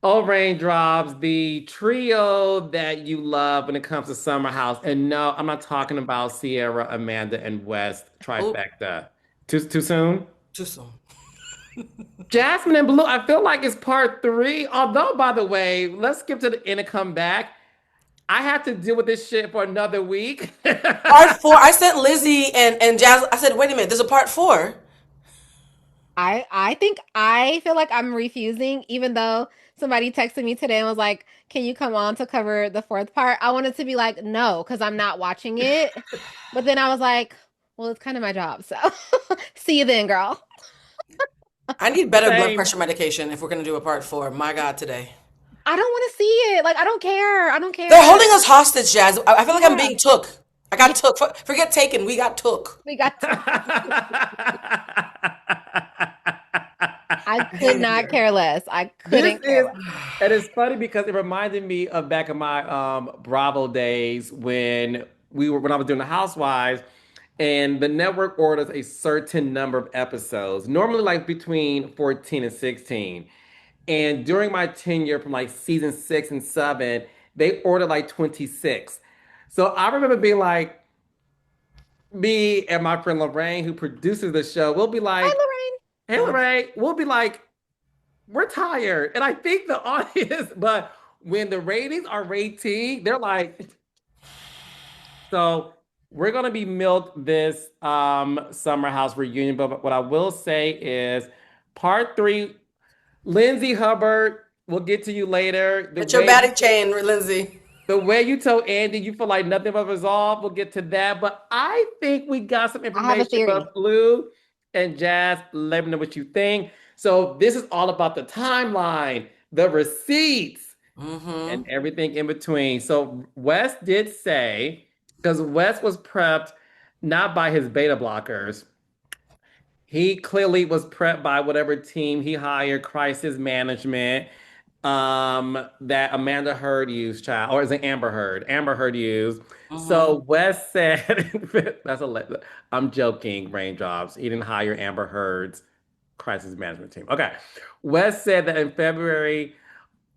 Oh, Raindrops, the trio that you love when it comes to Summer House. And no, I'm not talking about Sierra, Amanda, and West Oh, trifecta. Too soon? too soon. Jasmine and Blue, I feel like it's part three. Although, by the way, let's skip to the end and come back. I have to deal with this shit for another week. Part four. I sent Lizzie and Jazz. I said, wait a minute. There's a part four. I think I feel like I'm refusing, even though somebody texted me today and was like, "Can you come on to cover the fourth part?" I wanted to be like, "No," because I'm not watching it. But then I was like, "Well, it's kind of my job, so see you then, girl." I need better blood Same. pressure medication if we're gonna do a part four. My God, today. I don't want to see it. Like, I don't care. I don't They're care. holding us hostage, Jazz. I feel like I'm Yeah, being took. I yeah, got took. Forget taken. We got took. we got. I I could hate it not here. care less. I This couldn't care is, less. and it's funny because it reminded me of back in my Bravo days when I was doing the Housewives, and the network orders a certain number of episodes, normally like between 14 and 16. And during my tenure from like season 6 and 7, they ordered like 26. So I remember being like, me and my friend Lorraine, who produces the show, we'll be Hi, like, Lorraine. hey, Lorraine, we'll be like, we're tired. And I think the audience, but when the ratings are rating, they're like, so we're gonna be milked this summer house reunion. But what I will say is part three, Lindsay Hubbard, we'll get to you later. Get your batting chain, Lindsay. The way you told Andy you feel like nothing but resolved, we'll get to that. But I think we got some I have a information. theory. But Blue and Jazz, let me know what you think. So this is all about the timeline, the receipts, and Mm-hmm. everything in between. So Wes did say, because Wes was prepped not by his beta blockers. He clearly was prepped by whatever team he hired, crisis management, that Amanda Heard used, child, or is it Amber Heard? Amber Heard used. Mm-hmm. So Wes said, I'm joking, raindrops. He didn't hire Amber Heard's crisis management team. Okay. Wes said that in February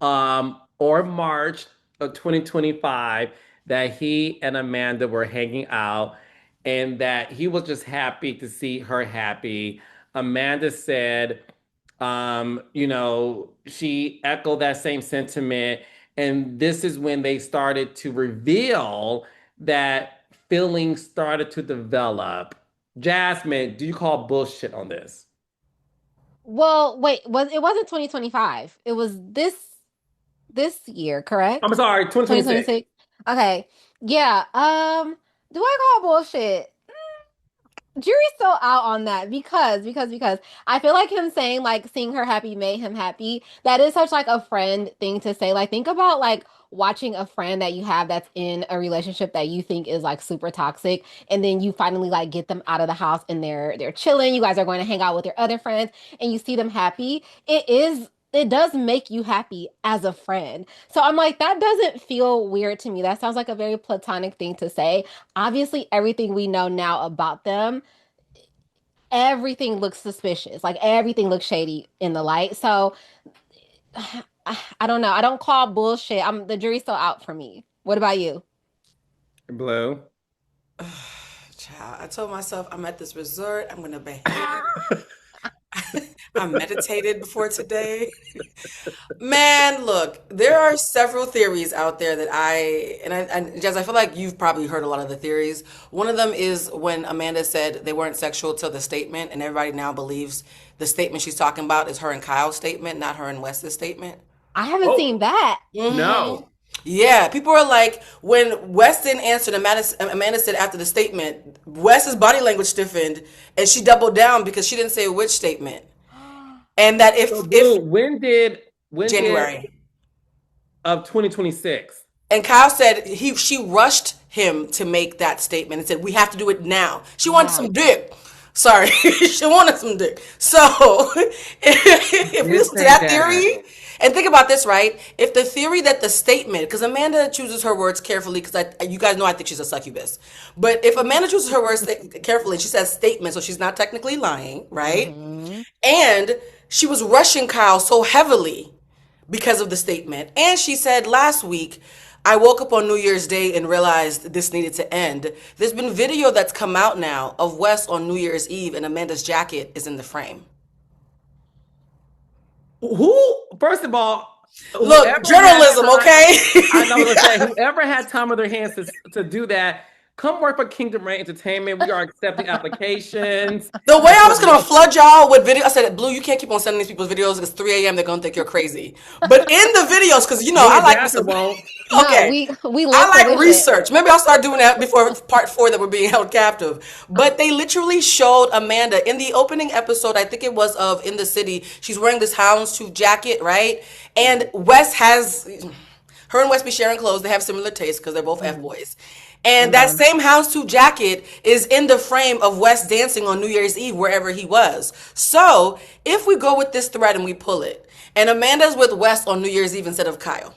or March of 2025 that he and Amanda were hanging out and that he was just happy to see her happy. Amanda said, she echoed that same sentiment. And this is when they started to reveal that feelings started to develop. Jasmine, do you call bullshit on this? Well, wait, it wasn't 2025. It was this year, I'm correct? sorry, 2026. 2026. Okay. Yeah. Do I call bullshit? Jury's still out on that because I feel like him saying like seeing her happy made him happy. That is such like a friend thing to say. Like think about like watching a friend that you have that's in a relationship that you think is like super toxic and then you finally like get them out of the house and they're chilling. You guys are going to hang out with your other friends and you see them happy. It does make you happy as a friend. So I'm like, that doesn't feel weird to me. That sounds like a very platonic thing to say. Obviously, everything we know now about them, everything looks suspicious. Like everything looks shady in the light. So I don't know. I don't call bullshit. The jury's still out for me. What about you? Blue. Child, I told myself I'm at this resort. I'm gonna behave. I meditated before today. Man, look, there are several theories out there that and Jazz, I feel like you've probably heard a lot of the theories. One of them is when Amanda said they weren't sexual till the statement, and everybody now believes the statement she's talking about is her and Kyle's statement, not her and Wes's statement. I haven't seen Oh, that. Hmm. no. Yeah, people are like, when Wes didn't answer, Amanda said after the statement, Wes's body language stiffened, and she doubled down because she didn't say which statement, and that So if Blue, when did January. of 2026? And Kyle said she rushed him to make that statement and said, "We have to do it now." She wanted Yeah. some dick. Sorry, she wanted some dick. So if we Did listen to say that that. theory, and think about this, right? If the theory that the statement, because Amanda chooses her words carefully, because you guys know I think she's a succubus, but if Amanda chooses her words carefully, she says statement, so she's not technically lying, right? Hmm. And she was rushing Kyle so heavily because of the statement. And she said last week, I woke up on New Year's Day and realized this needed to end. There's been video that's come out now of Wes on New Year's Eve and Amanda's jacket is in the frame. Who, first of all, Look, whoever had journalism, time, okay? I know what I'm saying, whoever had time on their hands to do that, come work for Kingdom Reign Entertainment. We are accepting applications. The way I Because was gonna flood y'all with video, I said, Blue, you can't keep on sending these people's videos. It's 3 a.m. They're gonna think you're crazy. But in the videos, because me I and like me Jasper some. won't. No, Okay, we live I for like this shit. research. Maybe I'll start doing that before part 4 that we're being held captive. But they literally showed Amanda in the opening episode, I think it was of In the City. She's wearing this houndstooth jacket, right? And Wes has her and Wes be sharing clothes. They have similar tastes because they're both F boys. And that same houndstooth jacket is in the frame of Wes dancing on New Year's Eve wherever he was. So if we go with this thread and we pull it, and Amanda's with Wes on New Year's Eve instead of Kyle,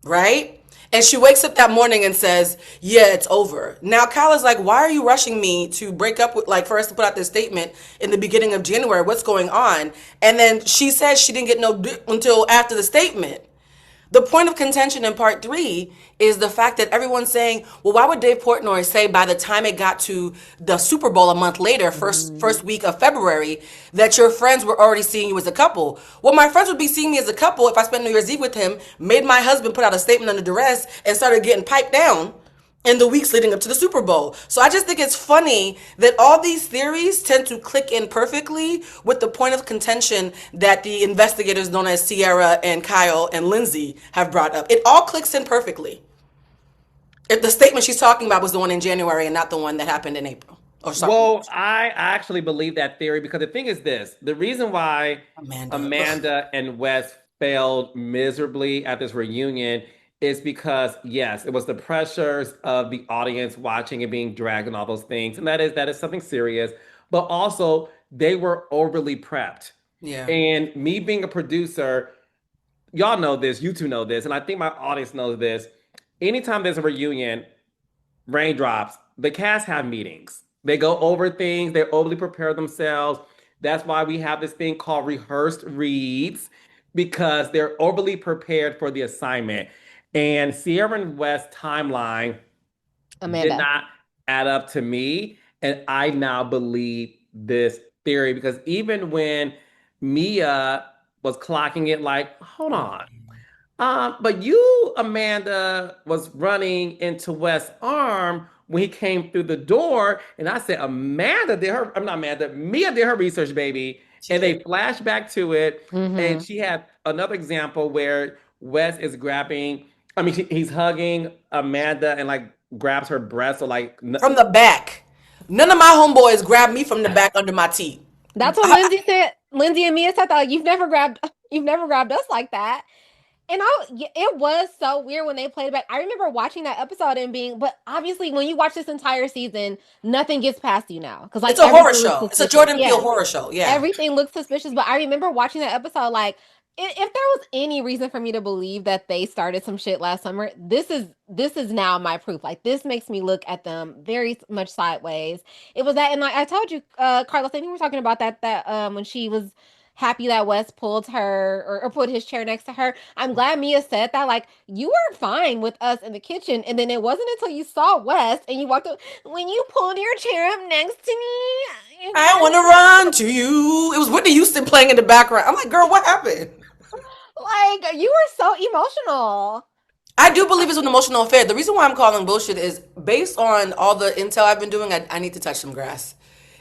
right? And she wakes up that morning and says, yeah, it's over. Now Kyle is like, why are you rushing me to break up with, like, for us to put out this statement in the beginning of January? What's going on? And then she says she didn't get no until after the statement. The point of contention in part 3 is the fact that everyone's saying, well, why would Dave Portnoy say by the time it got to the Super Bowl a month later, first week of February, that your friends were already seeing you as a couple? Well, my friends would be seeing me as a couple if I spent New Year's Eve with him, made my husband put out a statement under duress, and started getting piped down in the weeks leading up to the Super Bowl. So I just think it's funny that all these theories tend to click in perfectly with the point of contention that the investigators known as Ciara and Kyle and Lindsay have brought up. It all clicks in perfectly. If the statement she's talking about was the one in January and not the one that happened in April or something. Well, I actually believe that theory because the thing is this: the reason why Amanda. Ugh. Amanda and Wes failed miserably at this reunion is because yes, it was the pressures of the audience watching and being dragged and all those things, and that is something serious. But also, they were overly prepped, Yeah. and me being a producer, y'all know this, you two know this, and I think my audience knows this. Anytime there's a reunion, raindrops, the cast have meetings. They go over things, they overly prepare themselves. That's why we have this thing called rehearsed reads, because they're overly prepared for the assignment. And Sierra and West's timeline did Amanda. not add up to me. And I now believe this theory because even when Mia was clocking it, like, hold on. But you, Amanda, was running into West's arm when he came through the door, and I said, Amanda did her. I'm not Amanda. Mia did her research, baby, She and they did. flashed back to it, and Mm-hmm. she had another example where West is grabbing. I mean, he's hugging Amanda and like grabs her breast, or like, From the back. None of my homeboys grabbed me from the back under my teeth. That's what Lindsay said. Lindsay and Mia said that like, you've never grabbed us like that. And it was so weird when they played it back. I remember watching that episode and being, but obviously when you watch this entire season, nothing gets past you now because like It's a horror everything looks show. It's a suspicious. Jordan Peele Yeah, horror show. Yeah. everything looks suspicious. But I remember watching that episode like, if there was any reason for me to believe that they started some shit last summer, this is now my proof. Like this makes me look at them very much sideways. It was that, and like I told you, Carlos, I think we were talking about that when she was happy that Wes pulled her or put his chair next to her. I'm glad Mia said that. Like you were fine with us in the kitchen, and then it wasn't until you saw Wes and you walked up when you pulled your chair up next to me. You I got want to run to you. It was Whitney Houston playing in the background. I'm like, girl, what happened? like you were so emotional. I do believe it's an emotional affair. The reason why I'm calling bullshit is based on all the intel I've been doing. I need to touch some grass.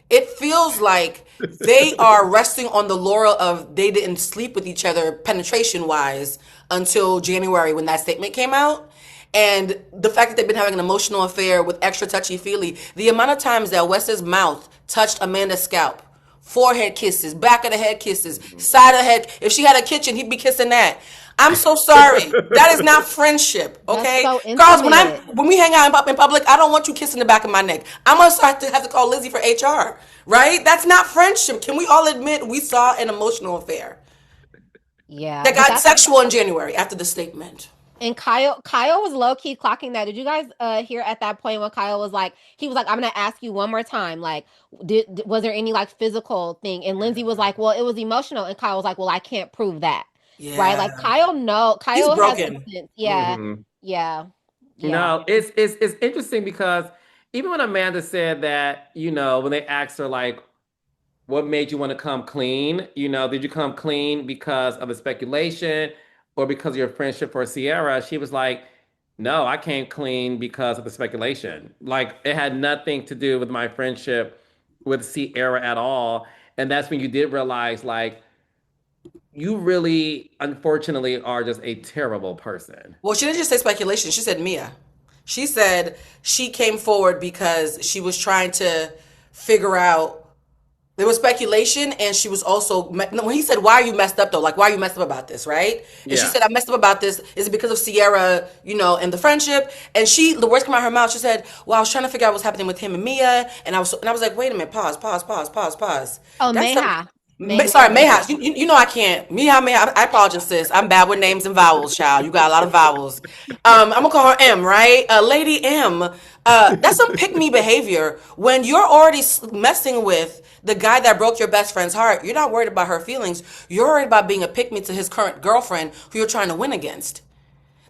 It feels like they are resting on the laurel of they didn't sleep with each other penetration wise until January when that statement came out. And the fact that they've been having an emotional affair with extra touchy feely, the amount of times that Wes's mouth touched Amanda's scalp, forehead kisses, back of the head kisses, side of the head. If she had a kitchen, he'd be kissing that. I'm so sorry. That is not friendship, That's okay? so Girls, intimate. when we hang out in public, I don't want you kissing the back of my neck. I'm gonna start to have to call Lizzie for HR, right? That's not friendship. Can we all admit we saw an emotional affair Yeah, that but got that's sexual in January after the statement? and Kyle was low key clocking that. Did you guys hear at that point when Kyle was like he was like I'm gonna ask you one more time like was there any like physical thing and Lindsay was like well it was emotional and Kyle was like well I can't prove that right? Like Yeah. Kyle, no, He's Kyle has some broken. sense. Yeah, Hmm. yeah, yeah. No, it's interesting because even when Amanda said that, when they asked her like, what made you want to come clean? Did you come clean because of the speculation or because of your friendship for Ciara? She was like, no, I came clean because of the speculation. Like it had nothing to do with my friendship with Ciara at all. And that's when you did realize, like, you really, unfortunately, are just a terrible person. Well, she didn't just say speculation. She said Mia. She said she came forward because she was trying to figure out. There was speculation, and she was also when he said, "Why are you messed up though? Like, why are you messed up about this, right?" And she Yeah. said, "I messed up about this. Is it because of Sierra, and the friendship?" And the words come out of her mouth. She said, "Well, I was trying to figure out what's happening with him and Mia, and I was like, wait a minute, pause, pause, pause, pause, pause. Oh, That's some Meha, Sorry, Meha. Mayhaps. You know I can't. Meha. I apologize, sis. I'm bad with names and vowels, child. You got a lot of vowels. I'm gonna call her M, right? Lady M. That's some pick me behavior. When you're already messing with the guy that broke your best friend's heart, you're not worried about her feelings. You're worried about being a pick me to his current girlfriend who you're trying to win against.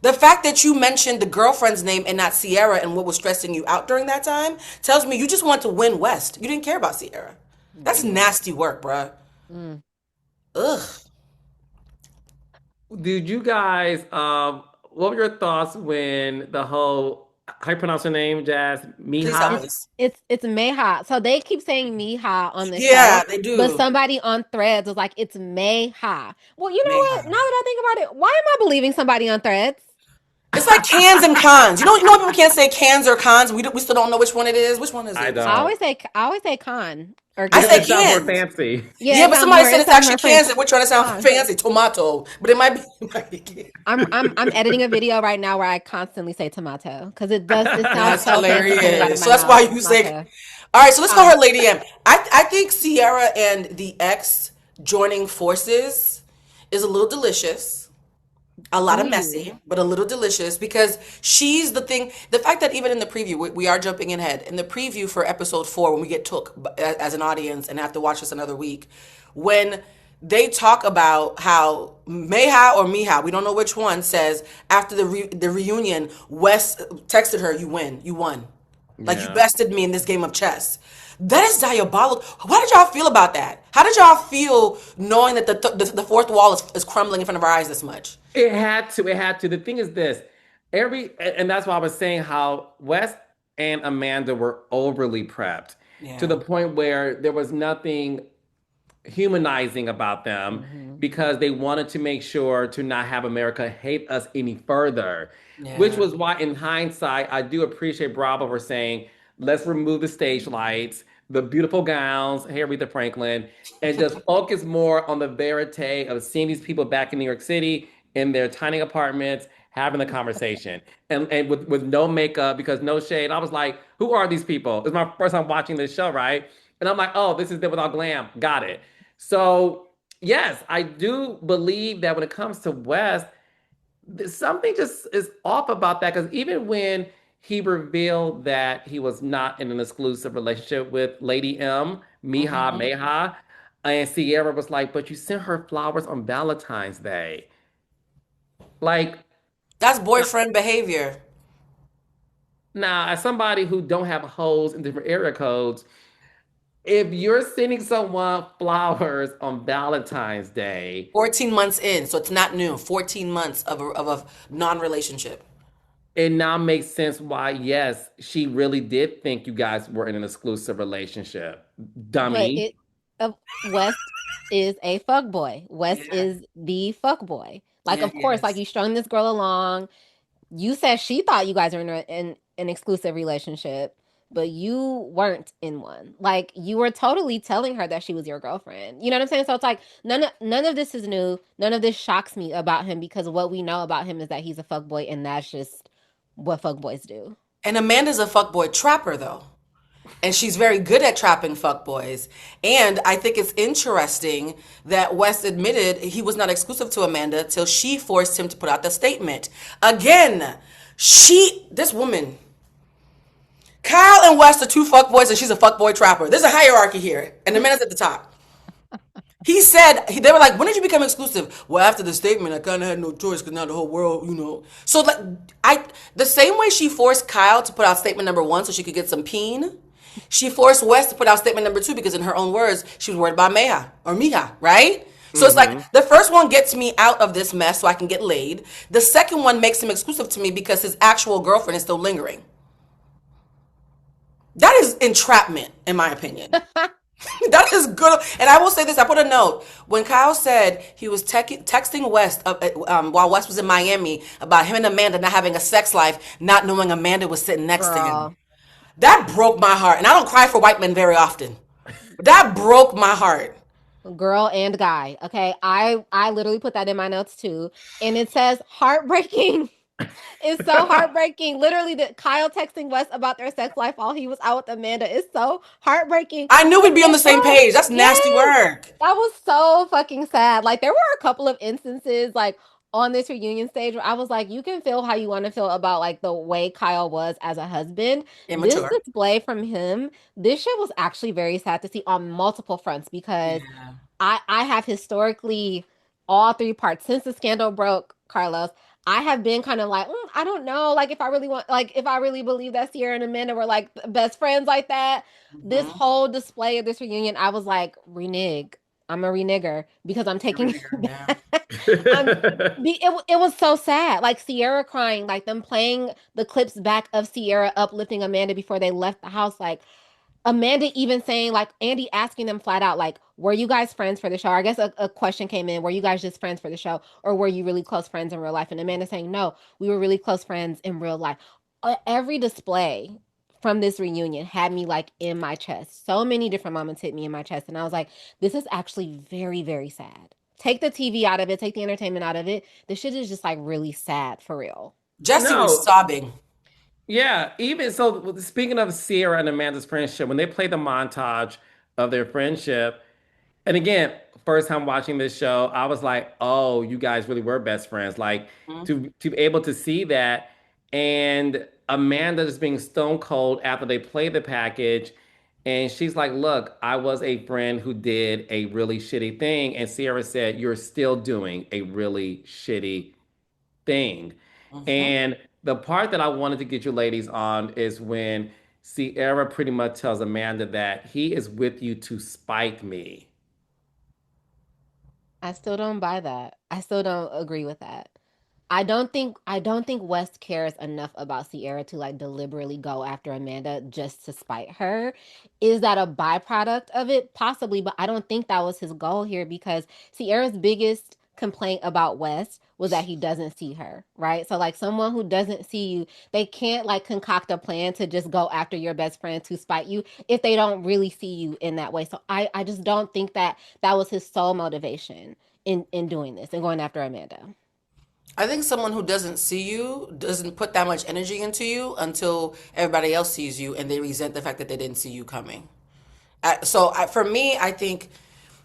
The fact that you mentioned the girlfriend's name and not Sierra and what was stressing you out during that time tells me you just want to win West. You didn't care about Sierra. That's Yeah. nasty work, bruh. Mm. Ugh. Did you guys, what were your thoughts when the whole, how you pronounce her name, Jazz? Please help Miha? us. It's Meha. So they keep saying Miha on the Yeah, show, they but do. somebody on Threads was like, it's Meha. Well, you know what? Now Mayhem. that I think about it, why am I believing somebody on Threads? It's like cans and cons. How people can't say cans or cons. We still don't know which one it is. Which one is I it? don't. I always say con or I Because say it can. sounds more cans. fancy. Yeah, Yeah, it but sounds somebody more said it it's sounds more actually French. cans, and we're trying to sound Con. fancy. Tomato, but it might be cans. I'm editing a video right now where I constantly say tomato because it sounds That's so fancy coming out of hilarious. So my that's mouth. why you say. Tomato. All right, so let's call Con. her Lady M. I think Sierra and the ex joining forces is a little delicious. A lot Do of you? messy, but a little delicious because she's the thing. The fact that even in the preview, we are jumping ahead. In the preview for episode 4, when we get took as an audience and have to watch this another week, when they talk about how Meha or Miha, we don't know which one, says after the reunion, Wes texted her, "You win, you won." Like you Yeah. bested me in this game of chess. That is diabolical. How did y'all feel about that? How did y'all feel knowing that the fourth wall is crumbling in front of our eyes this much? It had to. It had to. The thing is this, and that's why I was saying how Wes and Amanda were overly prepped to the Yeah. point where there was nothing humanizing about them Hmm. because they wanted to make sure to not have America hate us any further. Which Yeah. was why, in hindsight, I do appreciate Bravo for saying, let's remove the stage lights, the beautiful gowns, hey, Aretha Franklin, and just focus more on the verite of seeing these people back in New York City in their tiny apartments, having the conversation. And with no makeup, because no shade. I was like, who are these people? It's my first time watching this show, right? And I'm like, oh, this is them without glam. Got it. So, yes, I do believe that when it comes to West, something just is off about that. Because even when he revealed that he was not in an exclusive relationship with Lady M, Miha, Hmm. Meha, and Sierra was like, but you sent her flowers on Valentine's Day. Like, That's boyfriend behavior. now, as somebody who don't have holes in different area codes, if you're sending someone flowers on Valentine's Day, 14 months in, so it's not new. 14 months of a non-relationship. it now makes sense why, yes, she really did think you guys were in an exclusive relationship. But Dummy. West is a fuck boy. West Yeah. is the fuck boy. Like, Yeah, of he course, like is. you strung this girl along. You said she thought you guys were in an exclusive relationship, but you weren't in one. Like you were totally telling her that she was your girlfriend. You know what I'm saying? So it's like none of this is new. None of this shocks me about him because what we know about him is that he's a fuckboy and that's just what fuckboys do. And Amanda's a fuckboy trapper, though. And she's very good at trapping fuckboys. And I think it's interesting that West admitted he was not exclusive to Amanda till she forced him to put out the statement. Again, this woman, Kyle and West are two fuckboys and she's a fuckboy trapper. There's a hierarchy here, and Amanda's at the top. He said they were like, "When did you become exclusive?" Well, after the statement, I kind of had no choice because now the whole world, you know. So like, I the same way she forced Kyle to put out statement number one so she could get some peen, she forced West to put out statement number two because, in her own words, she was worried about Mija, right? So it's Hmm. like the first one gets me out of this mess so I can get laid. The second one makes him exclusive to me because his actual girlfriend is still lingering. That is entrapment, in my opinion. That is good. And I will say this: I put a note when Kyle said he was texting West while West was in Miami about him and Amanda not having a sex life, not knowing Amanda was sitting next to him. Girl, That broke my heart. And I don't cry for white men very often. But that broke my heart. girl and guy. Okay, I literally put that in my notes too, and it says heartbreaking. It's so heartbreaking. Literally, the Kyle texting Wes about their sex life while he was out with Amanda is so heartbreaking. I knew But we'd be on the guess same what? page. That's nasty Yes, work. that was so fucking sad. Like there were a couple of instances like on this reunion stage where I was like, you can feel how you want to feel about like the way Kyle was as a husband. This Immature. display from him, this shit was actually very sad to see on multiple fronts because Yeah. I have historically all three parts since the scandal broke, Carlos. I have been kind of like, I don't know, like if I really want, like if I really believe that Ciara and Amanda were like best friends like that. This Mm-hmm. whole display of this reunion, I was like, renege. I'm a renegger because I'm Every taking nigger, yeah. I'm it was so sad. Like Ciara crying, like them playing the clips back of Ciara uplifting Amanda before they left the house. Like Amanda even saying, like, Andy asking them flat out, like, were you guys friends for the show? Or I guess a question came in, were you guys just friends for the show? Or were you really close friends in real life? And Amanda saying, no, we were really close friends in real life. Every display from this reunion had me like in my chest. So many different moments hit me in my chest. And I was like, this is actually very, very sad. Take the TV out of it, take the entertainment out of it. This shit is just like really sad for real. Jesse was No, sobbing. yeah. Even so, speaking of Sierra and Amanda's friendship, when they play the montage of their friendship, and again, first time watching this show, I was like, "Oh, you guys really were best friends." Like Mhm. to be able to see that, and Amanda just being stone cold after they play the package, and she's like, "Look, I was a friend who did a really shitty thing," and Sierra said, "You're still doing a really shitty thing." Mhm. And the part that I wanted to get you ladies on is when Sierra pretty much tells Amanda that he is with you to spite me. I still don't buy that. I still don't agree with that. I don't think West cares enough about Sierra to like deliberately go after Amanda just to spite her. Is that a byproduct of it? Possibly, but I don't think that was his goal here because Sierra's biggest complaint about West was that he doesn't see her, right? So like someone who doesn't see you, they can't like concoct a plan to just go after your best friend to spite you if they don't really see you in that way. So I just don't think that that was his sole motivation in doing this and going after Amanda. I think someone who doesn't see you doesn't put that much energy into you until everybody else sees you and they resent the fact that they didn't see you coming. For me, I think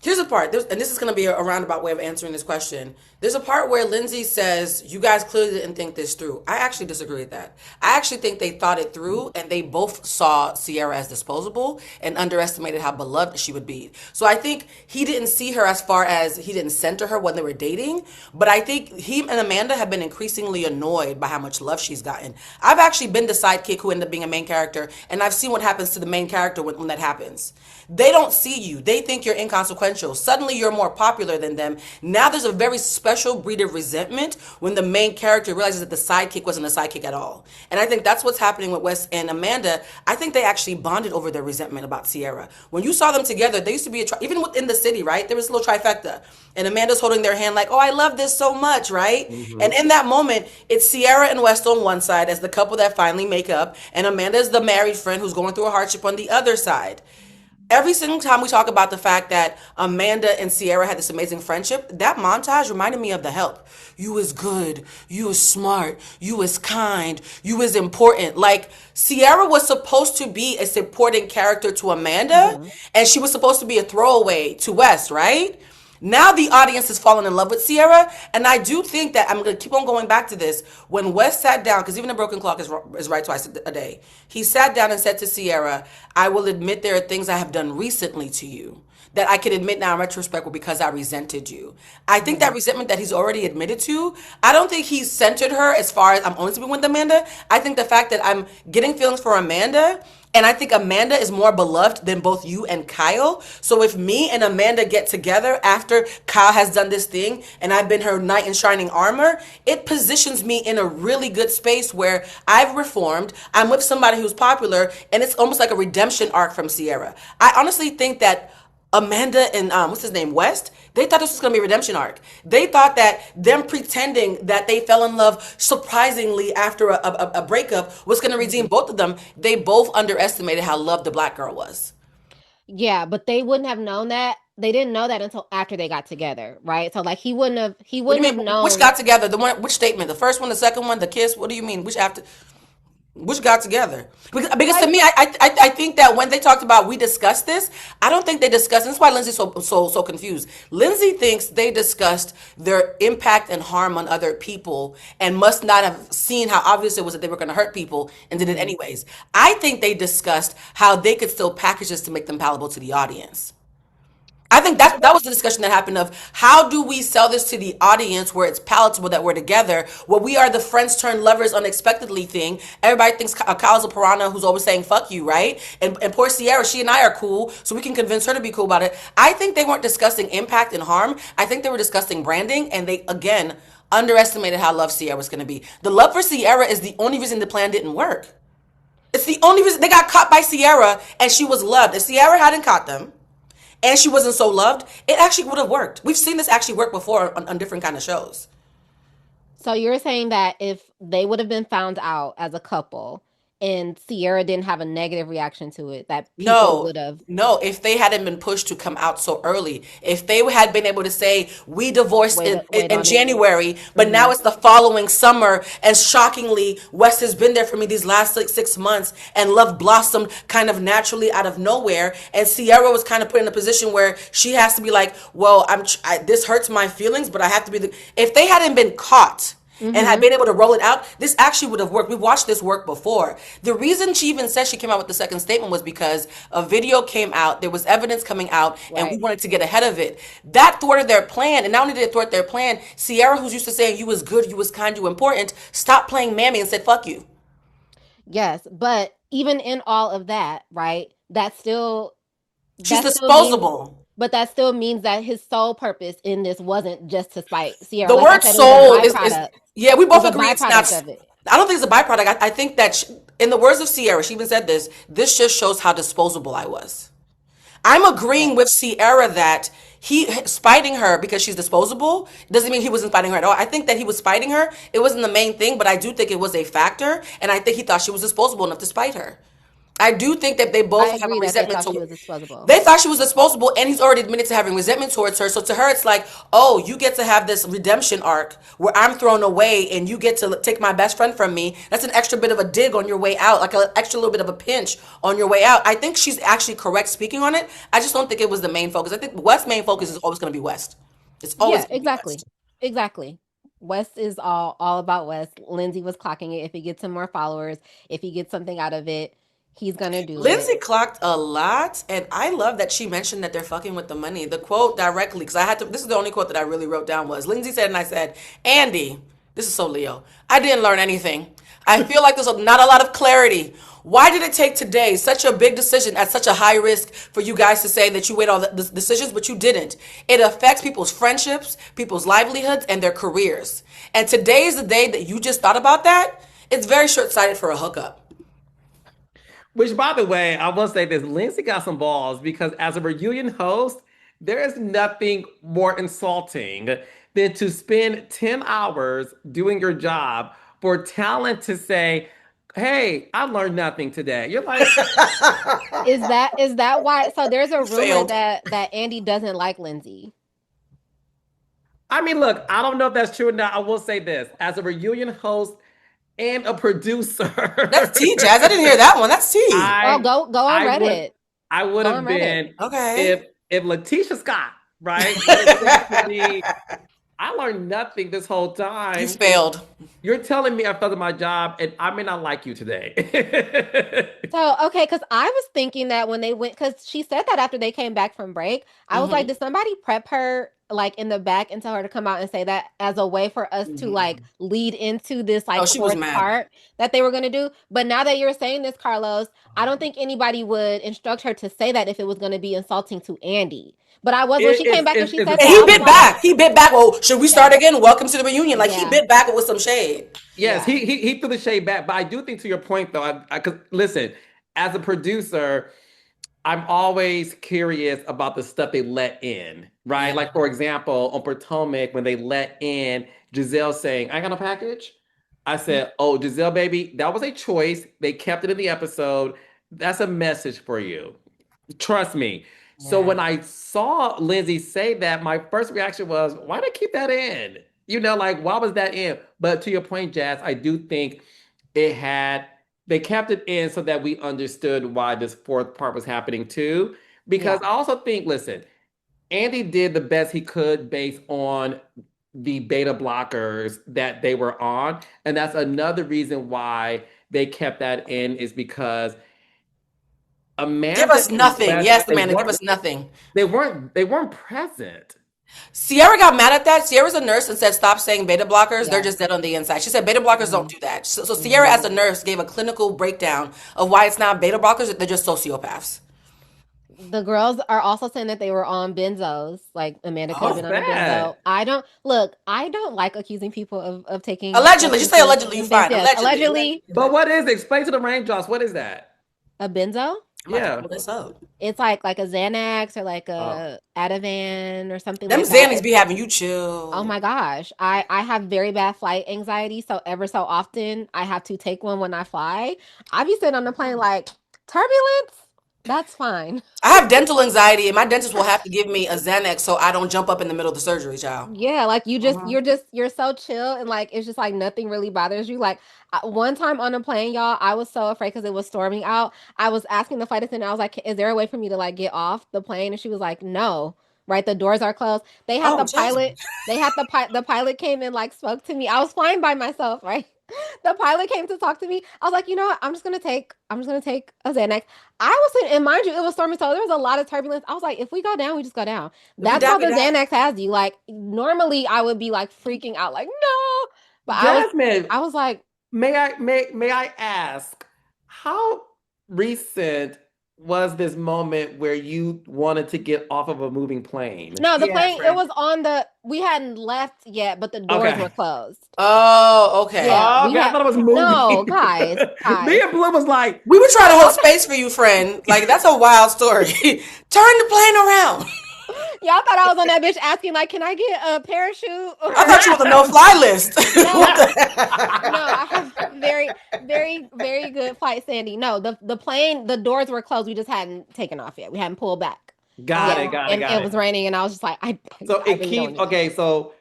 here's a part, and this is going to be a roundabout way of answering this question. There's a part where Lindsay says, "You guys clearly didn't think this through." I actually disagree with that. I actually think they thought it through, and they both saw Sierra as disposable and underestimated how beloved she would be. So I think he didn't see her as far as he didn't center her when they were dating, but I think he and Amanda have been increasingly annoyed by how much love she's gotten. I've actually been the sidekick who ended up being a main character, and I've seen what happens to the main character when that happens. They don't see you. They think you're inconsequential. Suddenly you're more popular than them. Now there's a very special breed of resentment when the main character realizes that the sidekick wasn't a sidekick at all. And I think that's what's happening with Wes and Amanda. I think they actually bonded over their resentment about Sierra. When you saw them together, they used to be even within the city, right? There was a little trifecta. And Amanda's holding their hand like, "Oh, I love this so much," right? And Hmm. in that moment, it's Sierra and West on one side as the couple that finally make up, and Amanda's the married friend who's going through a hardship on the other side. Every single time we talk about the fact that Amanda and Sierra had this amazing friendship, that montage reminded me of The Help. You is good, you is smart, you is kind, you is important. Like Sierra was supposed to be a supporting character to Amanda, Mhm. and she was supposed to be a throwaway to West, right? Now the audience has fallen in love with Sierra, and I do think that I'm going to keep on going back to this. When Wes sat down, because even a broken clock is right twice a day, he sat down and said to Sierra, "I will admit there are things I have done recently to you." that I could admit now in retrospect were because I resented you. I think that Mhm. resentment that he's already admitted to, I don't think he's centered her as far as I'm only sleeping with Amanda. I think the fact that I'm getting feelings for Amanda, and I think Amanda is more beloved than both you and Kyle. So if me and Amanda get together after Kyle has done this thing and I've been her knight in shining armor, it positions me in a really good space where I've reformed. I'm with somebody who's popular, and it's almost like a redemption arc from Ciara. I honestly think that Amanda and what's his name, West, they thought this was gonna be a redemption arc. They thought that them pretending that they fell in love surprisingly after a breakup was gonna redeem Mhm. both of them. They both underestimated how loved the black girl was. Yeah, but they wouldn't have known that. They didn't know that until after they got together, right? So like he What do wouldn't you have mean? Which known. got together? The one? Which statement? The first one, the second one, the kiss? What do you mean? Which after? Which got together? Because to Like, me, I think that when they talked about we discussed this, I don't think they discussed. And that's why Lindsay's so confused. Lindsay thinks they discussed their impact and harm on other people, and must not have seen how obvious it was that they were going to hurt people and did it mhm. anyways. I think they discussed how they could still package this to make them palatable to the audience. I think that was the discussion that happened of how do we sell this to the audience where it's palatable that we're together. Well, we are the friends turn lovers unexpectedly thing. Everybody thinks Kyle's a piranha who's always saying fuck you, right? And poor Ciara, she and I are cool, so we can convince her to be cool about it. I think they weren't discussing impact and harm. I think they were discussing branding, and they again underestimated how loved Ciara was going to be. The love for Ciara is the only reason the plan didn't work. It's the only reason they got caught by Ciara, and she was loved. If Ciara hadn't caught them, and she wasn't so loved, it actually would have worked. We've seen this actually work before on different kind of shows. So you're saying that if they would have been found out as a couple and Sierra didn't have a negative reaction to it, that people No, would have no, if they hadn't been pushed to come out so early, if they had been able to say, we divorced wait in on it. January, but now Hmm. it's the following summer, and shockingly, Wes has been there for me these last 6 months, and love blossomed kind of naturally out of nowhere, and Sierra was kind of put in a position where she has to be like, well, this hurts my feelings, but I have to be the. If they hadn't been caught, and had Hmm. been able to roll it out, this actually would have worked. We watched this work before. The reason she even said she came out with the second statement was because a video came out, there was evidence coming out, and we Right. wanted to get ahead of it. That thwarted their plan, and not only did it thwart their plan, Sierra, who's used to saying you was good, you was kind, you important, stopped playing mammy and said fuck you. Yes, but even in all of that, right? She's That still means disposable. that still means that his sole purpose in this wasn't just to spite Sierra. The Like I word said, it was a soul is byproduct. yeah, we It was both a agree it's not. byproduct of it. I don't think it's a byproduct. I think that in the words of Sierra, she even said this just shows how disposable I was. I'm Yeah. agreeing with Sierra that he spiting her because she's disposable doesn't mean he wasn't fighting her at all. I think that he was fighting her. It wasn't the main thing, but I do think it was a factor, and I think he thought she was disposable enough to spite her. I do think that they I both have a agree that they resentment thought she to. was disposable. They thought she was disposable, and he's already admitted to having resentment towards her. So to her, it's like, oh, you get to have this redemption arc where I'm thrown away, and you get to take my best friend from me. That's an extra bit of a dig on your way out, like an extra little bit of a pinch on your way out. I think she's actually correct speaking on it. I just don't think it was the main focus. I think West's main focus is always going to be West. It's always Yeah, going to be exactly. West. Exactly. West is all about West. Lindsay was clocking it. If he gets some more followers, if he gets something out of it, he's gonna do it. Lindsay clocked a lot, and I love that she mentioned that they're fucking with the money. The quote directly, because I had to. This is the only quote that I really wrote down was Lindsay said, and I said, Andy, this is so Leo. I didn't learn anything. I feel like there's not a lot of clarity. Why did it take today such a big decision at such a high risk for you guys to say that you weighed all the decisions, but you didn't? It affects people's friendships, people's livelihoods, and their careers. And today is the day that you just thought about that. It's very short sighted for a hookup. Which, by the way, I will say this: Lindsay got some balls because as a reunion host, there is nothing more insulting than to spend 10 hours doing your job for talent to say, "Hey, I learned nothing today." You're like, Is that why? So there's a You rumor failed. that Andy doesn't like Lindsay. I mean, look, I don't know if that's true or not. I will say this: as a reunion host and a That's producer, tea, Jazz. I didn't hear that one. That's tea. Well, I go on I would Reddit. I would Go on have Reddit. been Okay. if Letitia Scott, right, would have said to me, I learned nothing this whole You time. failed. You're telling me I failed at my job and I may not like you today. So, okay, because I was thinking that when they went, because she said that after they came back from break, I was like, Hmm. did somebody prep her like in the back and tell her to come out and say that as a way for us to like Hmm. lead into this Oh, like she was fourth mad. part that they were going to do? But now that you're saying this, Carlos, I don't think anybody would instruct her to say that if it was going to be insulting to Andy. But I was, when she came back and she It's said And that, he I was bit insulting. like, back. He bit back. Oh, should we start yeah, again? Welcome to the reunion. Like he yeah, bit back with some shade. Yes, yeah, he threw the shade back, but I do think to your point though, cause listen, as a producer, I'm always curious about the stuff they let in, right? Yeah. Like for example, on Potomac, when they let in Giselle saying, "I got a package," I said, "Oh, Giselle, baby, that was a choice. They kept it in the episode. That's a message for you. Trust me." So Yeah. when I saw Lindsay say that, my first reaction was, "Why did they keep that in?" Like why was that in? But to your point, Jazz, I do think it had they kept it in so that we understood why this fourth part was happening too. Because yeah, I also think, listen, Andy did the best he could based on the beta blockers that they were on. And that's another reason why they kept that in is because Give Amanda us and nothing. Wes, Yes, they Amanda, give weren't us nothing. they weren't present. Ciara got mad at that. Ciara's a nurse and said, stop saying beta blockers. They're yeah. just dead on the inside. She said beta blockers don't Mhm, do that. So Ciara, as a mhm. nurse, gave a clinical breakdown of why it's not beta blockers. They're just sociopaths. The girls are also saying that they were on benzos. Like Amanda could have What's Oh, been on a benzo. that? I don't look. I don't like accusing people of taking allegedly. Just say substances allegedly. You and things. fine. Yes, Allegedly. allegedly Allegedly. But Allegedly. what is it? Explain to the raindrops. What is that? a benzo. I'm about to Yeah. pull this up. It's like a Xanax or like Oh. a Ativan or something Them like that. Xannies be having you Oh chill. my gosh, I have very bad flight anxiety, so ever so often I have to take one when I fly. I be sitting on the plane like turbulence. That's fine. I have dental anxiety, and my dentist will have to give me a Xanax so I don't jump up in the middle of the surgery, child. Yeah, like Mhm. you're so chill and like it's just like nothing really bothers you. Like one time on a plane, y'all, I was so afraid because it was storming out. I was asking the flight attendant, I was like, "Is there a way for me to like get off the plane?" And she was like, "No." Right, the doors are closed. They had Oh, the Jasmine. pilot. They had the pilot came and like spoke to me. I was flying by myself, right? The pilot came to talk to me. I was like, you know what? I'm just gonna take a Xanax. I was sitting, and mind you, it was storming, so there was a lot of turbulence. I was like, if we go down, we just go down. If we That's die, how we the die. Xanax has you. Like normally I would be like freaking out, like no. But Jasmine, I was like, may I ask how recent was this moment where you wanted to get off of a moving plane? no, the Yeah, plane, it friend. was on the we hadn't left yet, but the doors were Okay. closed. Oh, okay. Yeah, we Okay, I had thought it was no, moving. guys, Me guys. and Blue was like, We were trying to hold space for you, friend. Like that's a wild story. Turn the plane around. Y'all thought I was on that bitch asking, like, can I get a parachute I or thought you were the no-fly list. What no. No, the? I have very, very, very good flight, Sandy. No, the plane, the doors were closed. We just hadn't taken off yet. We hadn't pulled back got yet, it, Oh, got it, and got it it. was raining, and I was just like, So I it really don't keeps want to do that. okay. So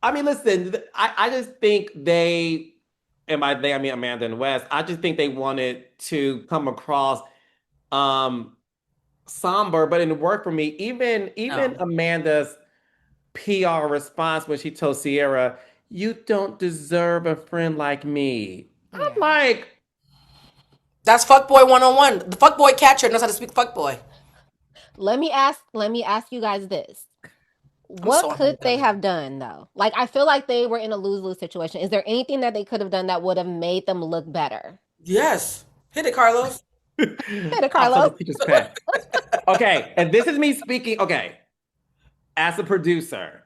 I mean, listen, I just think they, and by they I mean Amanda and West. I just think they wanted to come across um somber, but it worked for me. Even no. Amanda's PR response when she told Ciara, "You don't deserve a friend like me." I'm Yeah. like, That's fuckboy 101. The fuckboy catcher knows how to speak fuckboy. Let me ask you guys this. I'm What so could they unfunny. have done though? Like, I feel like they were in a lose-lose situation. Is there anything that they could have done that would have made them look better? Yes. Hit it, Carlos. Better, I'm such a Carlos. teacher's pet. Okay, and this is me speaking. Okay, as a producer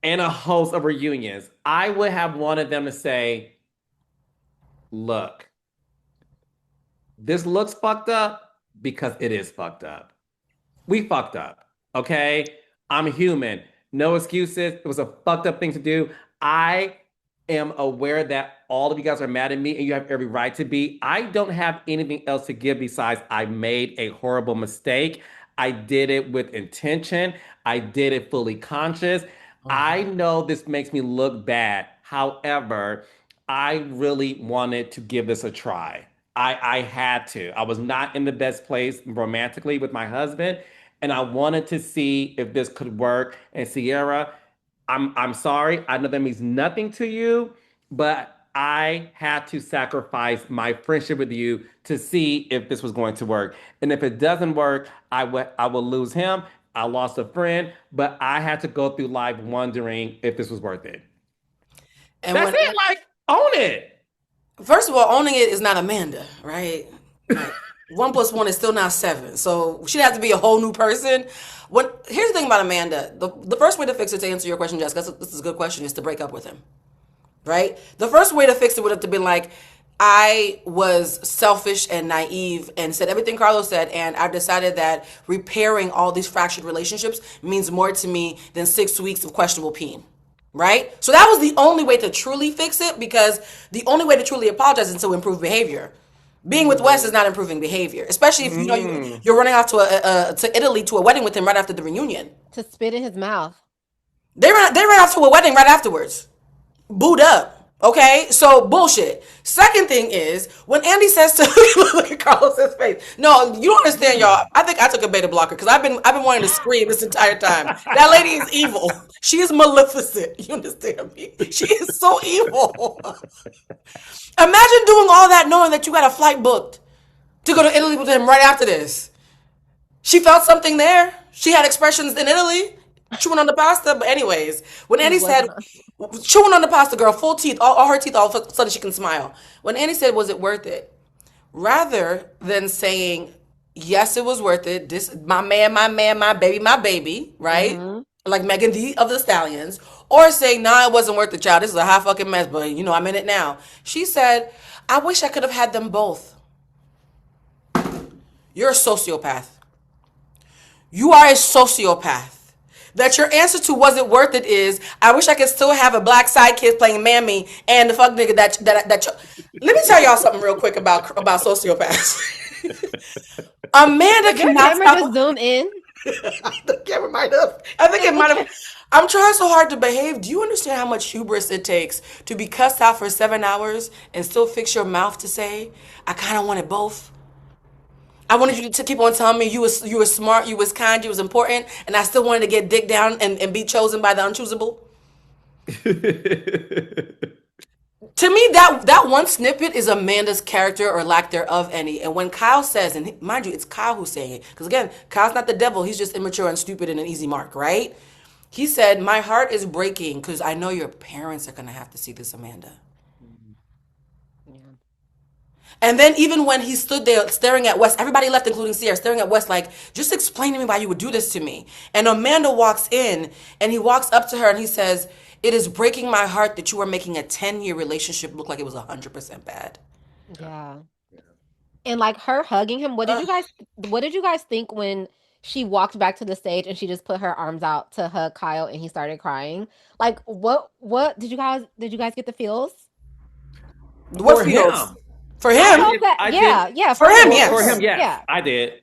and a host of reunions, I would have wanted them to say, "Look, this looks fucked up because it is fucked up. We fucked up. Okay. I'm human. No excuses. It was a fucked up thing to do. I am aware that all of you guys are mad at me and you have every right to be. I don't have anything else to give besides I made a horrible mistake. I did it with intention. I did it fully conscious. I Mhm. know this makes me look bad. However, I really wanted to give this a try. I had to. I was not in the best place romantically with my husband, and I wanted to see if this could work. And Ciara, I'm sorry. I know that means nothing to you, but I had to sacrifice my friendship with you to see if this was going to work. And if it doesn't work, I will lose him. I lost a friend, but I had to go through life wondering if this was worth it. And That's when it. Like, own it. first of all, owning it is not Amanda, right? Like 1 plus 1 is still not 7. So she'd have to be a whole new person. Here's the thing about Amanda. The first way to fix it, to answer your question, Jessica, this is a good question, is to break up with him. Right? The first way to fix it would have to be like, I was selfish and naive and said everything Carlos said, and I decided that repairing all these fractured relationships means more to me than 6 weeks of questionable peeing. Right? So that was the only way to truly fix it, because the only way to truly apologize is to improve behavior. Being with Wes is not improving behavior, especially if you're running off to Italy to a wedding with him right after the reunion. To spit in his mouth. They ran off to a wedding right afterwards. Booed up. Okay, so bullshit. Second thing is when Andy says to look at Carlos's face. No, you don't understand, y'all. I think I took a beta blocker because I've been wanting to scream this entire time. That lady is evil. She is maleficent. You understand me? She is so evil. Imagine doing all that knowing that you got a flight booked to go to Italy with him right after this. She felt something there. She had expressions in Italy, chewing on the pasta. But anyways, when Andy said chewing on the pasta, girl, full teeth, all her teeth, all of a sudden she can smile. When Andy said, "Was it worth it?" Rather than saying, "Yes, it was worth it. This my man, my baby," right? Like Megan Thee of the Stallions, or saying, "Nah, it wasn't worth it, child. This is a hot fucking mess, but I'm in it now." She said, "I wish I could have had them both." You're a sociopath. You are a sociopath. That your answer to "was it worth it" is, "I wish I could still have a black sidekick playing Mammy and the fuck nigga that." Let me tell y'all something real quick about sociopaths. Amanda Your cannot camera just zoom in. The camera might have. I think it might have. I'm trying so hard to behave. Do you understand how much hubris it takes to be cussed out for 7 hours and still fix your mouth to say, "I kind of wanted both"? I wanted you to keep on telling me you were smart, you was kind, you was important, and I still wanted to get dick down and be chosen by the unchoosable. To me, that one snippet is Amanda's character or lack thereof any. And when Kyle says, and mind you, it's Kyle who's saying it, because again, Kyle's not the devil, he's just immature and stupid and an easy mark, right? He said, "My heart is breaking because I know your parents are gonna have to see this, Amanda." And then even when he stood there staring at Wes, everybody left, including Ciara, staring at Wes like, "Just explain to me why you would do this to me." And Amanda walks in and he walks up to her and he says, "It is breaking my heart that you are making a 10-year relationship look like it was 100% bad." Yeah. And like her hugging him, what did you guys think when she walked back to the stage and she just put her arms out to hug Kyle and he started crying? Like what did you guys get the feels? What For feels? him. For I him? felt that, I yeah, did. yeah, For for him, him. For yes. him, yes, Yeah. I did.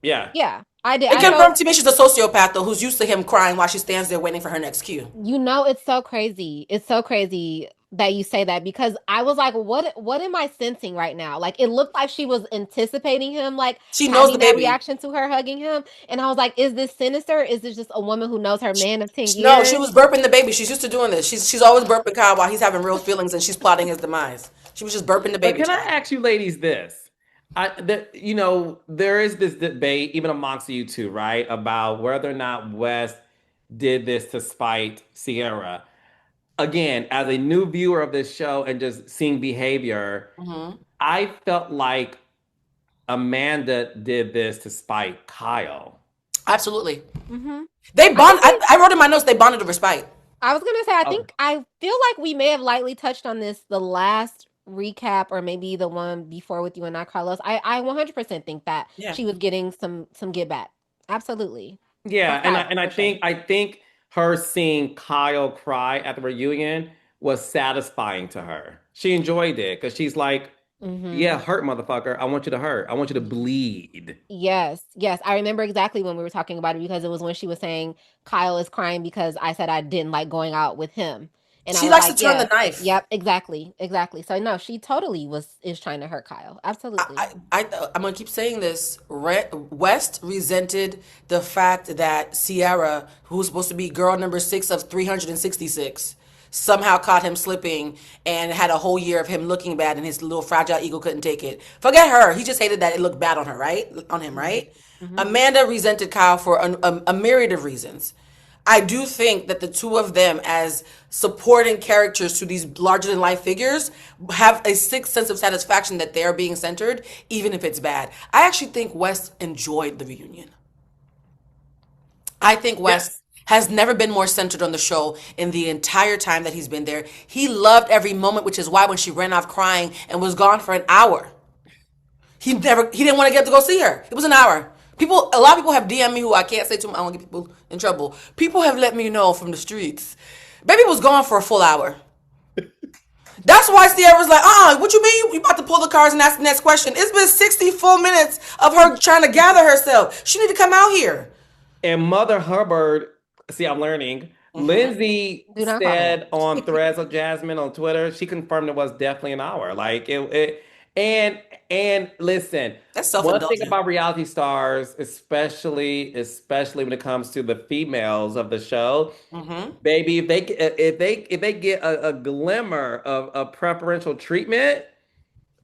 Yeah. Yeah. I did. It I felt confirmed to me she's a sociopath, though, who's used to him crying while she stands there waiting for her next cue. it's so crazy. It's so crazy that you say that because I was like, what am I sensing right now? Like it looked like she was anticipating him like She knows the having that baby. reaction to her hugging him. And I was like, is this sinister? Is this just a woman who knows her man of 10 No, she years? was burping the baby. She's used to doing this. She's always burping Kyle while he's having real feelings and she's plotting his demise. She was just burping the But baby can I child. ask you ladies this? There is this debate, even amongst you two, right, about whether or not West did this to spite Sierra. Again, as a new viewer of this show and just seeing behavior, Hmm. I felt like Amanda did this to spite Kyle. Absolutely. Hmm. They I bond. think we I wrote in my notes they bonded over spite. I was gonna say, Okay. I feel like we may have lightly touched on this the last recap or maybe the one before with you and I, Carlos. I 100% think that Yeah. she was getting some get back. Absolutely. From Yeah, and I, Kyle, and I for sure. think I think her seeing Kyle cry at the reunion was satisfying to her. She enjoyed it because she's like, Hmm. yeah, hurt motherfucker. I want you to hurt. I want you to bleed. Yes, yes. I remember exactly when we were talking about it because it was when she was saying Kyle is crying because I said I didn't like going out with him. And I She was likes to like, turn the yeah, knife. yep, exactly, exactly. So no, she totally is trying to hurt Kyle. Absolutely. I'm gonna keep saying this. West resented the fact that Ciara, who's supposed to be girl number 6 of 366, somehow caught him slipping and had a whole year of him looking bad and his little fragile ego couldn't take it. Forget her. He just hated that it looked bad on her, right? On him, Mm-hmm. right? Mm-hmm. Amanda resented Kyle for a myriad of reasons. I do think that the two of them, as supporting characters to these larger than life figures, have a sixth sense of satisfaction that they are being centered, even if it's bad. I actually think West enjoyed the reunion. I think West Yes. has never been more centered on the show in the entire time that he's been there. He loved every moment, which is why when she ran off crying and was gone for an hour, he didn't want to get to go see her. It was an hour. People, a lot of people have DM me who I can't say to them. I don't want to get people in trouble. People have let me know from the streets. Baby was gone for a full hour. That's why Ciara was like, what you mean? You about to pull the cards and ask the next question? It's been 60 full minutes of her trying to gather herself. She need to come out here. And Mother Hubbard, see, I'm learning. Hmm. Lindsay Do not call her said on Threads of Jasmine on Twitter, she confirmed it was definitely an hour. Like it and listen, That's one thing self-indulgent. about reality stars, especially when it comes to the females of the show, Hmm. baby, if they get a glimmer of preferential treatment,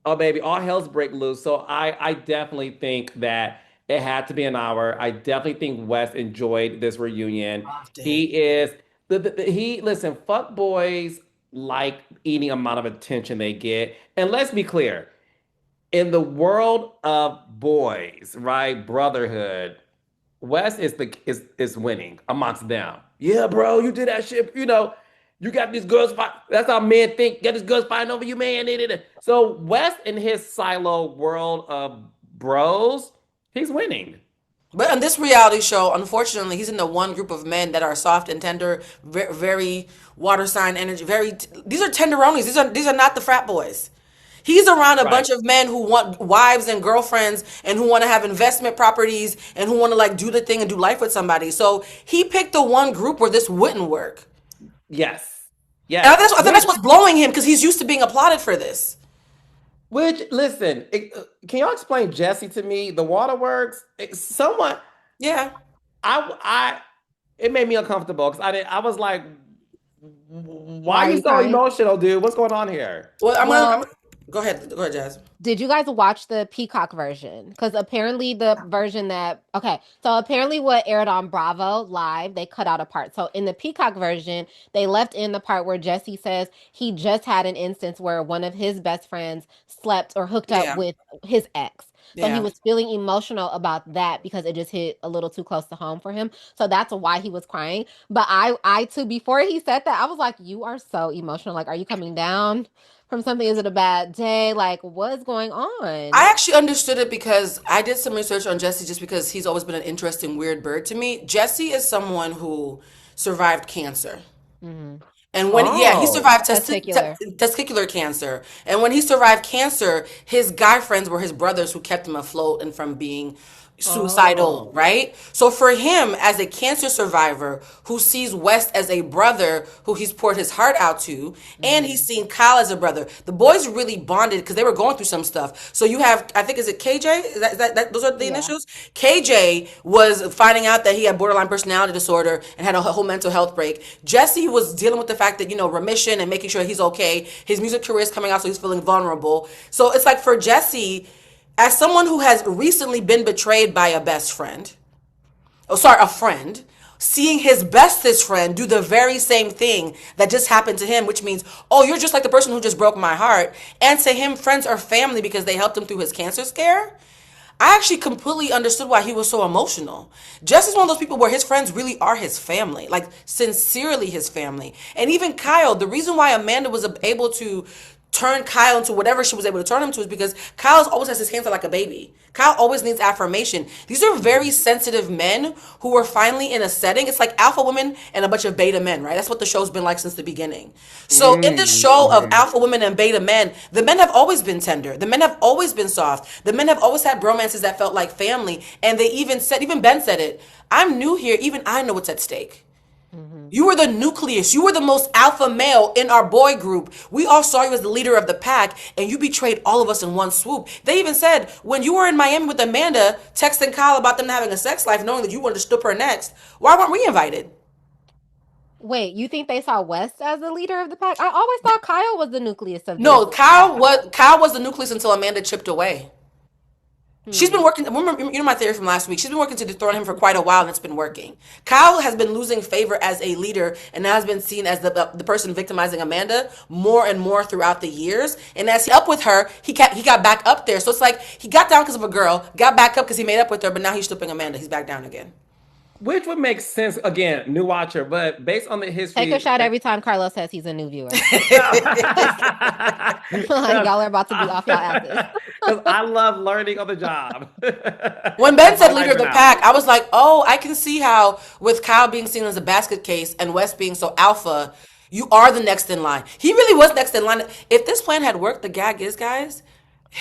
oh baby, all hell's break loose. So I definitely think that it had to be an hour. I definitely think Wes enjoyed this reunion. Loved He it. is he listen, fuck boys like any amount of attention they get. And let's be clear, in the world of boys, right? Brotherhood, Wes is winning amongst them. Yeah, bro, you did that shit. You got these girls fight. That's how men think. Get these girls fighting over you, man. So Wes in his silo world of bros, he's winning. But on this reality show, unfortunately, he's in the one group of men that are soft and tender, very water sign energy. These are tenderonis. These are not the frat boys. He's around a Right. bunch of men who want wives and girlfriends and who want to have investment properties and who want to like do the thing and do life with somebody. So he picked the one group where this wouldn't work. Yes. And Yes. I think that's what's blowing him because he's used to being applauded for this. Which listen, can y'all explain Jesse to me? The waterworks. Someone Yeah. I it made me uncomfortable because I was like, why Why are are you you so crying? emotional, dude? What's going on here? Well, I'm Well, go ahead, Jazz. did you guys watch the Peacock version? Because apparently the version that okay, so apparently what aired on Bravo Live, they cut out a part. So in the Peacock version, they left in the part where Jesse says he just had an instance where one of his best friends slept or hooked up Yeah. with his ex. So he Yeah. was feeling emotional about that because it just hit a little too close to home for him. So that's why he was crying. But I too, before he said that, I was like, you are so emotional. Like, are you coming down from something? Is it a bad day? Like, what's going on? I actually understood it because I did some research on Jesse just because he's always been an interesting weird bird to me. Jesse is someone who survived cancer. Hmm. And yeah, he Oh, survived Testicular. testicular cancer. And when he survived cancer, his guy friends were his brothers who kept him afloat and from being suicidal, oh. right? So for him, as a cancer survivor who sees West as a brother who he's poured his heart out to, and he's Hmm. seen Kyle as a brother, the boys really bonded because they were going through some stuff. So you have, I think, is it KJ? Those are the Yeah. initials? KJ was finding out that he had borderline personality disorder and had a whole mental health break. Jesse was dealing with the fact that, remission and making sure he's okay. His music career is coming out, so he's feeling vulnerable. So it's like for Jesse, as someone who has recently been betrayed by a best friend, oh, sorry, a friend, seeing his bestest friend do the very same thing that just happened to him, which means, oh, you're just like the person who just broke my heart. And to him, friends are family because they helped him through his cancer scare. I actually completely understood why he was so emotional. Jess is one of those people where his friends really are his family, like sincerely his family. And even Kyle, the reason why Amanda was able to turn Kyle into whatever she was able to turn him to is because Kyle always has his hands out like a baby. Kyle always needs affirmation. These are very sensitive men who were finally in a setting. It's like alpha women and a bunch of beta men, right? That's what the show's been like since the beginning. So in this show of Mm-hmm. alpha women and beta men, the men have always been tender. The men have always been soft. The men have always had bromances that felt like family. And they even said, even Ben said it, I'm new here. Even I know what's at stake. Hmm. You were the nucleus. You were the most alpha male in our boy group. We all saw you as the leader of the pack, and you betrayed all of us in one swoop. They even said, when you were in Miami with Amanda, texting Kyle about them having a sex life, knowing that you wanted to stoop her next, why weren't we invited? Wait, you think they saw West as the leader of the pack? I always thought Kyle was the nucleus of No, this pack. Kyle was the nucleus until Amanda chipped away. She's been Hmm. working. Remember, you know my theory from last week. She's been working to dethrone him for quite a while, and it's been working. Kyle has been losing favor as a leader, and now has been seen as the person victimizing Amanda more and more throughout the years. And as he up with her, he got back up there. So it's like he got down because of a girl, got back up because he made up with her, but now he's stripping Amanda. He's back down again. Which would make sense again, new watcher, but based on the Take a history. shot every time Carlos says he's a new viewer. Like Because y'all are about to be off y'all asses. I love learning on the job. When I'm Ben said leader of hyping the out. pack, I was like, oh, I can see how with Kyle being seen as a basket case and West being so alpha, you are the next in line. He really was next in line. If this plan had worked, the gag is, guys,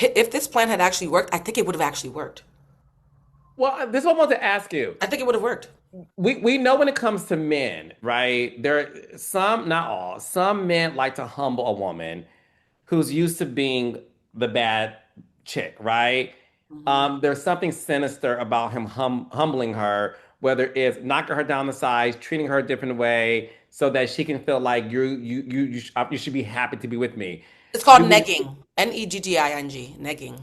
if this plan had actually worked, I think it would have actually worked. Well, this is what I want to ask you. I think it would have worked. We know when it comes to men, right? There are some, not all, some men like to humble a woman who's used to being the bad chick, right? Mhm. There's something sinister about him humbling her, whether it's knocking her down the sides, treating her a different way, so that she can feel like you should be happy to be with me. It's called Do we negging. Negging. Negging.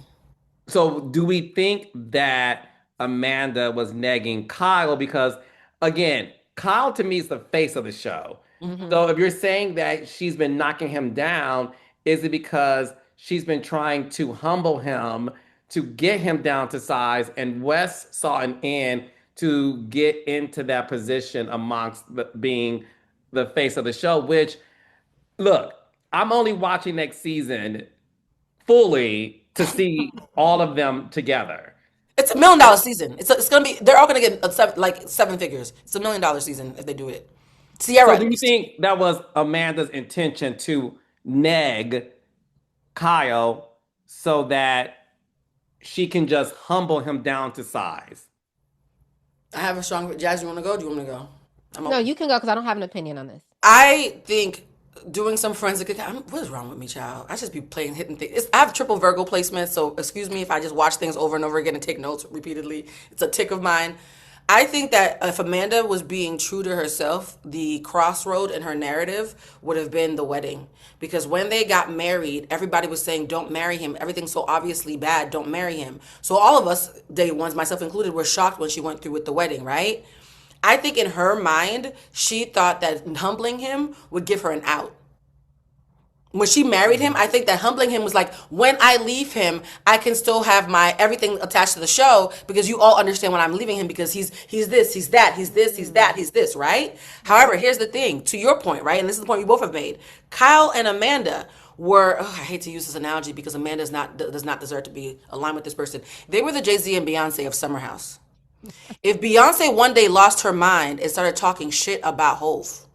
do we think that Amanda was negging Kyle? Because again, Kyle to me is the face of the show. Hmm. So if you're saying that she's been knocking him down, is it because she's been trying to humble him to get him down to size, and Wes saw an end to get into that position amongst being the face of the show? Which, look, I'm only watching next season fully to see all of them together. It's $1 million season. It's gonna be. They're all gonna get like seven figures. It's $1 million season if they do it. Ciara So, do at you least. think that was Amanda's intention to neg Kyle so that she can just humble him down to size? I have a strong. Jazz, you want to go? Do you want me to go? I'm No, open. you can go because I don't have an opinion on this. I think doing some forensic. What is wrong with me, child? I just be playing hitting things. I have triple Virgo placement, so excuse me if I just watch things over and over again and take notes repeatedly. It's a tick of mine. I think that if Amanda was being true to herself, the crossroad in her narrative would have been the wedding. Because when they got married, everybody was saying, don't marry him. Everything's so obviously bad. Don't marry him. So all of us, day ones, myself included, were shocked when she went through with the wedding, right? I think in her mind, she thought that humbling him would give her an out. When she married him, I think that humbling him was like, when I leave him, I can still have my everything attached to the show because you all understand when I'm leaving him because he's this, he's that, he's this, he's that, he's this, right? However, here's the thing, to your point, right? And this is the point we both have made. Kyle and Amanda were, oh, I hate to use this analogy because Amanda does not deserve to be aligned with this person. They were the Jay-Z and Beyonce of Summer House. If Beyonce one day lost her mind and started talking shit about Hove,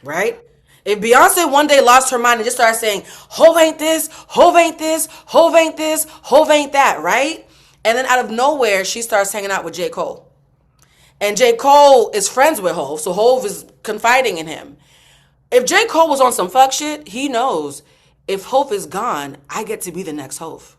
right? If Beyonce one day lost her mind and just started saying, Hove ain't this, Hove ain't this, Hove ain't this, Hove ain't that, right? And then out of nowhere, she starts hanging out with J. Cole. And J. Cole is friends with Hove, so Hove is confiding in him. If J. Cole was on some fuck shit, he knows if Hove is gone, I get to be the next Hove.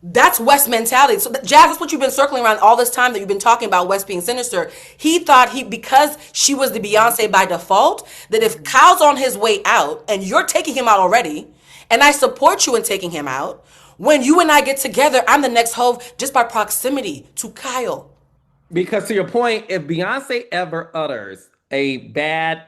That's West mentality. So, Jazz, that's what you've been circling around all this time that you've been talking about West being sinister. He thought because she was the Beyonce by default, that if Kyle's on his way out and you're taking him out already, and I support you in taking him out, when you and I get together, I'm the next Hove just by proximity to Kyle. Because to your point, if Beyonce ever utters a bad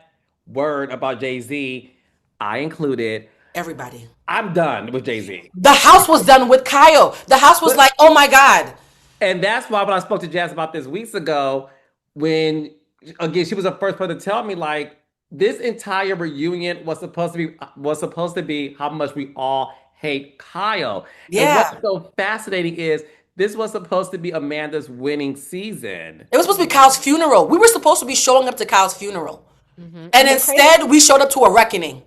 word about Jay-Z, I included, Everybody. I'm done with Jay-Z. The house was done with Kyle. The house was But like, oh my God. And that's why when I spoke to Jazz about this weeks ago, when again she was the first person to tell me like this entire reunion was supposed to be how much we all hate Kyle. And what's Yeah. so fascinating is this was supposed to be Amanda's winning season. It was supposed to be Kyle's funeral. We were supposed to be showing up to Kyle's funeral. And And the crazy instead, we showed up to a reckoning.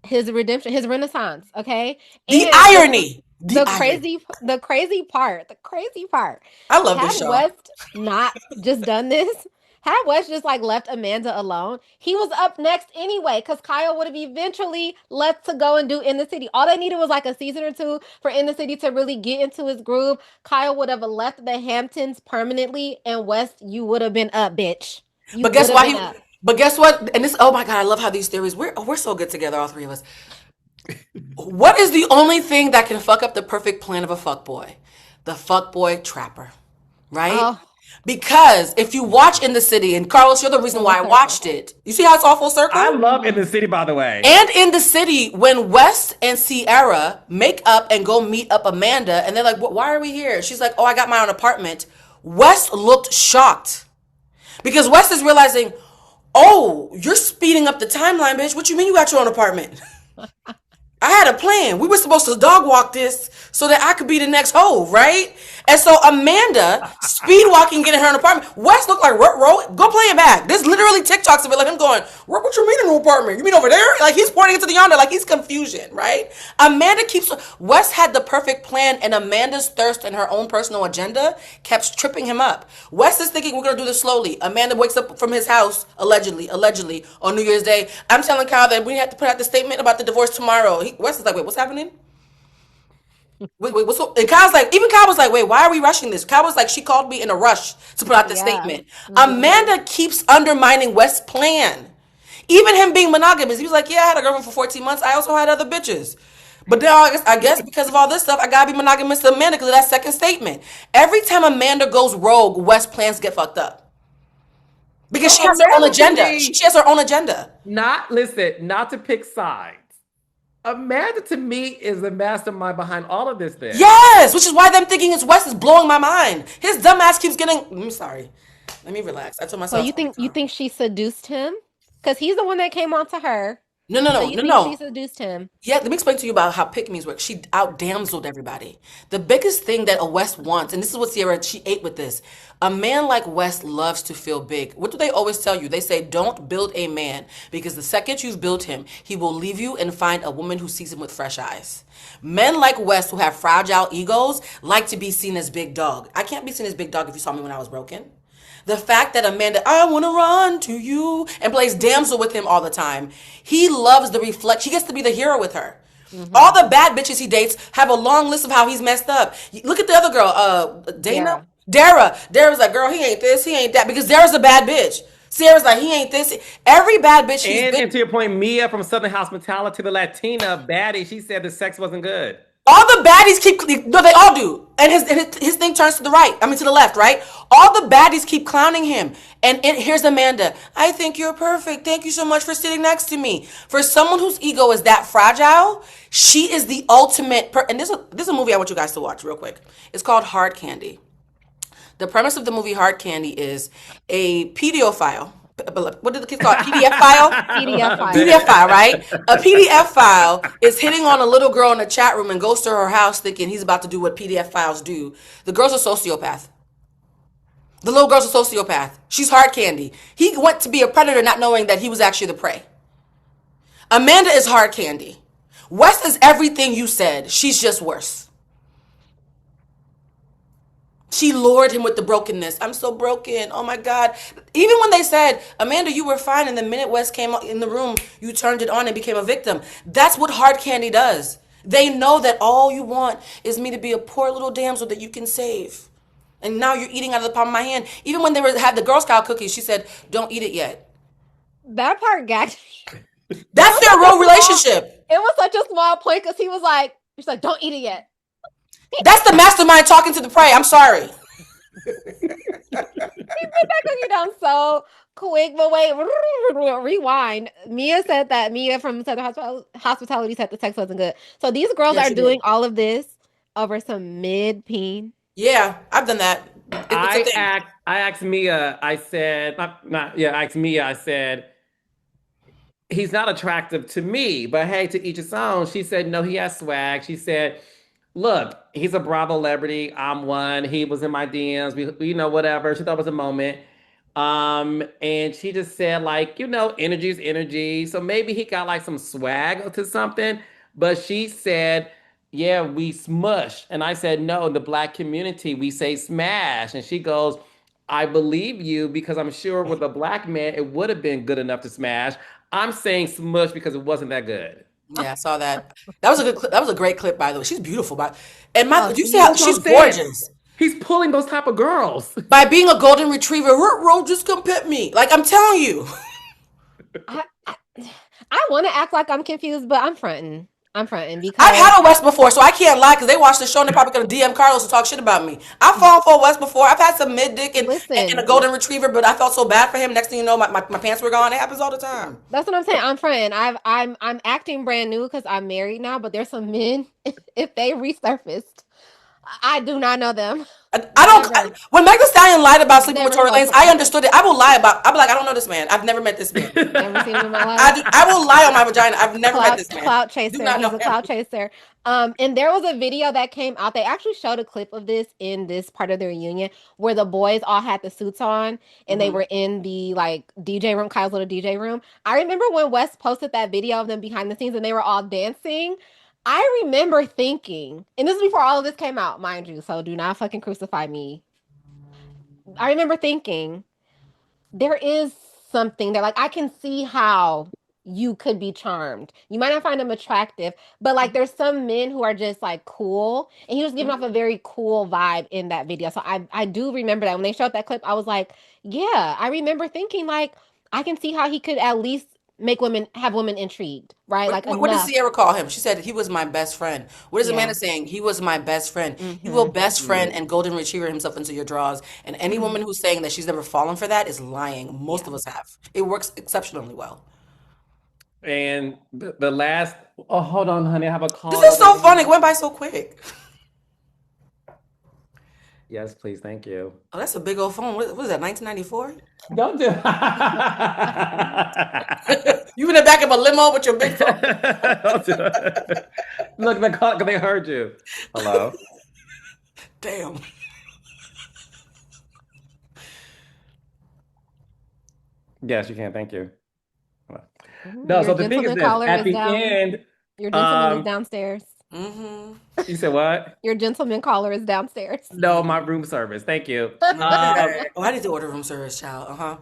his redemption, his renaissance, okay? The And irony. The irony. the crazy part, I love had this show. West not just done this, Had West just like left Amanda alone, he was up next anyway, because Kyle would have eventually left to go and do In the City. All they needed was like a season or two for In the City to really get into his groove. Kyle would have left the Hamptons permanently, and West, you would have been up, bitch. You But would guess have why been he? up. But guess what? And this, oh my God, I love how these theories. We're so good together, all three of us. What is the only thing that can fuck up the perfect plan of a fuckboy? The fuckboy trapper, right? Oh, Because if you watch In the City, and Carlos, you're the reason full why I watched circle. it. You see how it's all full I circle? love In the City, by the way. And In the City, when West and Ciara make up and go meet up Amanda, and they're like, Why are we here?" She's like, "Oh, I got my own apartment." West looked shocked because West is realizing, "Oh, you're speeding up the timeline, bitch. What you mean you got your own apartment?" I had a plan. We were supposed to dog walk this so that I could be the next hoe, right? And so Amanda speed walking, getting her an apartment. West looked like go play it back. There's literally TikToks of it, like him going, What you mean in an apartment? You mean over there?" Like he's pointing into the yonder, like he's confusion, right? Amanda keeps West had the perfect plan, and Amanda's thirst and her own personal agenda kept tripping him up. West is thinking we're gonna do this slowly. Amanda wakes up from his house, allegedly, on New Year's Day. I'm telling Kyle that we have to put out the statement about the divorce tomorrow. West is like, "Wait, what's happening? Wait, what's and Kyle's like, even Kyle was like, "Wait, why are we rushing this?" Kyle was like, "She called me in a rush to put out the Yeah. statement." Hmm. Amanda keeps undermining West's plan. Even him being monogamous, he was like, "Yeah, I had a girlfriend for 14 months. I also had other bitches." But now I guess because of all this stuff, I gotta be monogamous to Amanda because of that second statement. Every time Amanda goes rogue, West's plans get fucked up because So she has her own Amanda to agenda. me, She has her own agenda. not to pick sides. Amanda to me is the mastermind behind all of this then. Yes, which is why them thinking it's West is blowing my mind. His dumb ass keeps getting. I'm sorry. Let me relax. I told So myself. you think she seduced him? Because he's the one that came on to her. No, no, So no, you no, think she no. seduced him? Yeah, let me explain to you about how pick me's work. She out damseled everybody. The biggest thing that a West wants, and this is what Sierra, she ate with this. A man like West loves to feel big. What do they always tell you? They say, don't build a man because the second you've built him, he will leave you and find a woman who sees him with fresh eyes. Men like West who have fragile egos like to be seen as big dog. I can't be seen as big dog if you saw me when I was broken. The fact that Amanda, I want to run to you, and plays damsel with him all the time. He loves the reflect. He gets to be the hero with her. All Hmm. the bad bitches he dates have a long list of how he's messed up. Look at the other girl, Dana, Yeah. Dara. Dara's like, girl, he ain't this, he ain't that, because Dara's a bad bitch. Sierra's like, he ain't this. Every bad bitch he's been. And to your point, Mia from Southern Hospitality, the Latina baddie, she said the sex wasn't good. All the baddies keep no, they all do, and his thing turns to the right. I mean to the left, right? All the baddies keep clowning him, and here's Amanda. I think you're perfect. Thank you so much for sitting next to me. For someone whose ego is that fragile, she is the ultimate. And this is a movie I want you guys to watch real quick. It's called Hard Candy. The premise of the movie Hard Candy is a pedophile. What did the kids call it? PDF file? PDF file. PDF file, right? A PDF file is hitting on a little girl in the chat room and goes to her house thinking he's about to do what PDF files do. The girl's a sociopath. The little girl's a sociopath. She's hard candy. He went to be a predator not knowing that he was actually the prey. Amanda is hard candy. West is everything you said. She's just worse. She lured him with the brokenness. I'm so broken. Oh my God. Even when they said, Amanda, you were fine, and the minute West came in the room, you turned it on and became a victim. That's what hard candy does. They know that all you want is me to be a poor little damsel that you can save. And now you're eating out of the palm of my hand. Even when had the Girl Scout cookies, she said, don't eat it yet. That part gagged me. That's their real relationship. It was such a small point because he was like, she's like, don't eat it yet. That's the mastermind talking to the prey. I'm sorry. He put that cookie down so quick, but wait, rewind. Mia said that Mia from Southern Hospitality said the sex wasn't good. So these girls Yeah, are she did. doing all of this over some mid-peen. Yeah, I've done that. It's a thing. I asked Mia, I said, not yeah, I asked Mia, I said, he's not attractive to me, but hey, to each his own. She said, no, he has swag. She said, look, he's a Bravo celebrity. I'm one. He was in my DMs. You know, whatever. She thought it was a moment. And she just said, like, energy is energy. So maybe he got like some swag to something. But she said, yeah, we smush. And I said, no, in the black community, we say smash. And she goes, I believe you because I'm sure with a black man, it would have been good enough to smash. I'm saying smush because it wasn't that good. Yeah, I saw that. That was a good clip. That was a great clip, by the way. She's beautiful, but and my, Oh, do you see she how That's what she's I'm saying. gorgeous? He's pulling those type of girls. By being a golden retriever, just come pet me. Like I'm telling you, I I, I want to act like I'm confused, but I'm fronting. I'm fronting I've because had a West before, so I can't lie because they watch the show and they're probably gonna DM Carlos and talk shit about me. I've fallen for a West before. I've had some mid dick and a listen, golden retriever, but I felt so bad for him. Next thing you know, my pants were gone. It happens all the time. that's what I'm saying. I'm fronting. I'm acting brand new because I'm married now, but there's some men if they resurfaced, I do not know them. I don't. Never, When Meg Thee Stallion lied about sleeping with never Tory felt Lanez, I something. understood it. I will lie about. I'll be like, I don't know this man. I've never met this man. Never seen him in my life. I will lie on my vagina. I've never met Cloud this man. cloud Do chaser. not He's know a him. cloud chaser. And there was a video that came out. They actually showed a clip of this in this part of the reunion where the boys all had the suits on and they Hmm. were in the like DJ room, Kyle's little DJ room. I remember when Wes posted that video of them behind the scenes and they were all dancing. I remember thinking, and this is before all of this came out, mind you, so do not fucking crucify me. I remember thinking there is something that like I can see how you could be charmed. You might not find him attractive, but like there's some men who are just like cool, and he was giving off a very cool vibe in that video. So I do remember that when they showed that clip, I was like, yeah, I remember thinking like I can see how he could at least make women have women intrigued, right? Like What did enough. Ciara call him? She said he was my best friend. What is Amanda Yeah. saying? He was my best friend. He will Hmm. best friend Mm. and golden retriever himself into your drawers. And any woman who's saying that she's never fallen for that is lying. Most Yeah. of us have. It works exceptionally well. And the last, oh, hold on, honey. I have a This call is over so fun. It here. went by so quick. Yes, please. Thank you. Oh, that's a big old phone. What is that, 1994? Don't do You in the back of a limo with your big phone? Don't do it. Look, they heard you. Hello? Damn. Yes, you can. Thank you. No, Your so the thing is gentleman this. caller At is the down. end, Your gentleman is um, downstairs. Mm-hmm. you said what? Your gentleman caller is downstairs. No, my room service. Thank you. Okay. Oh, I need to order room service, child. Uh-huh.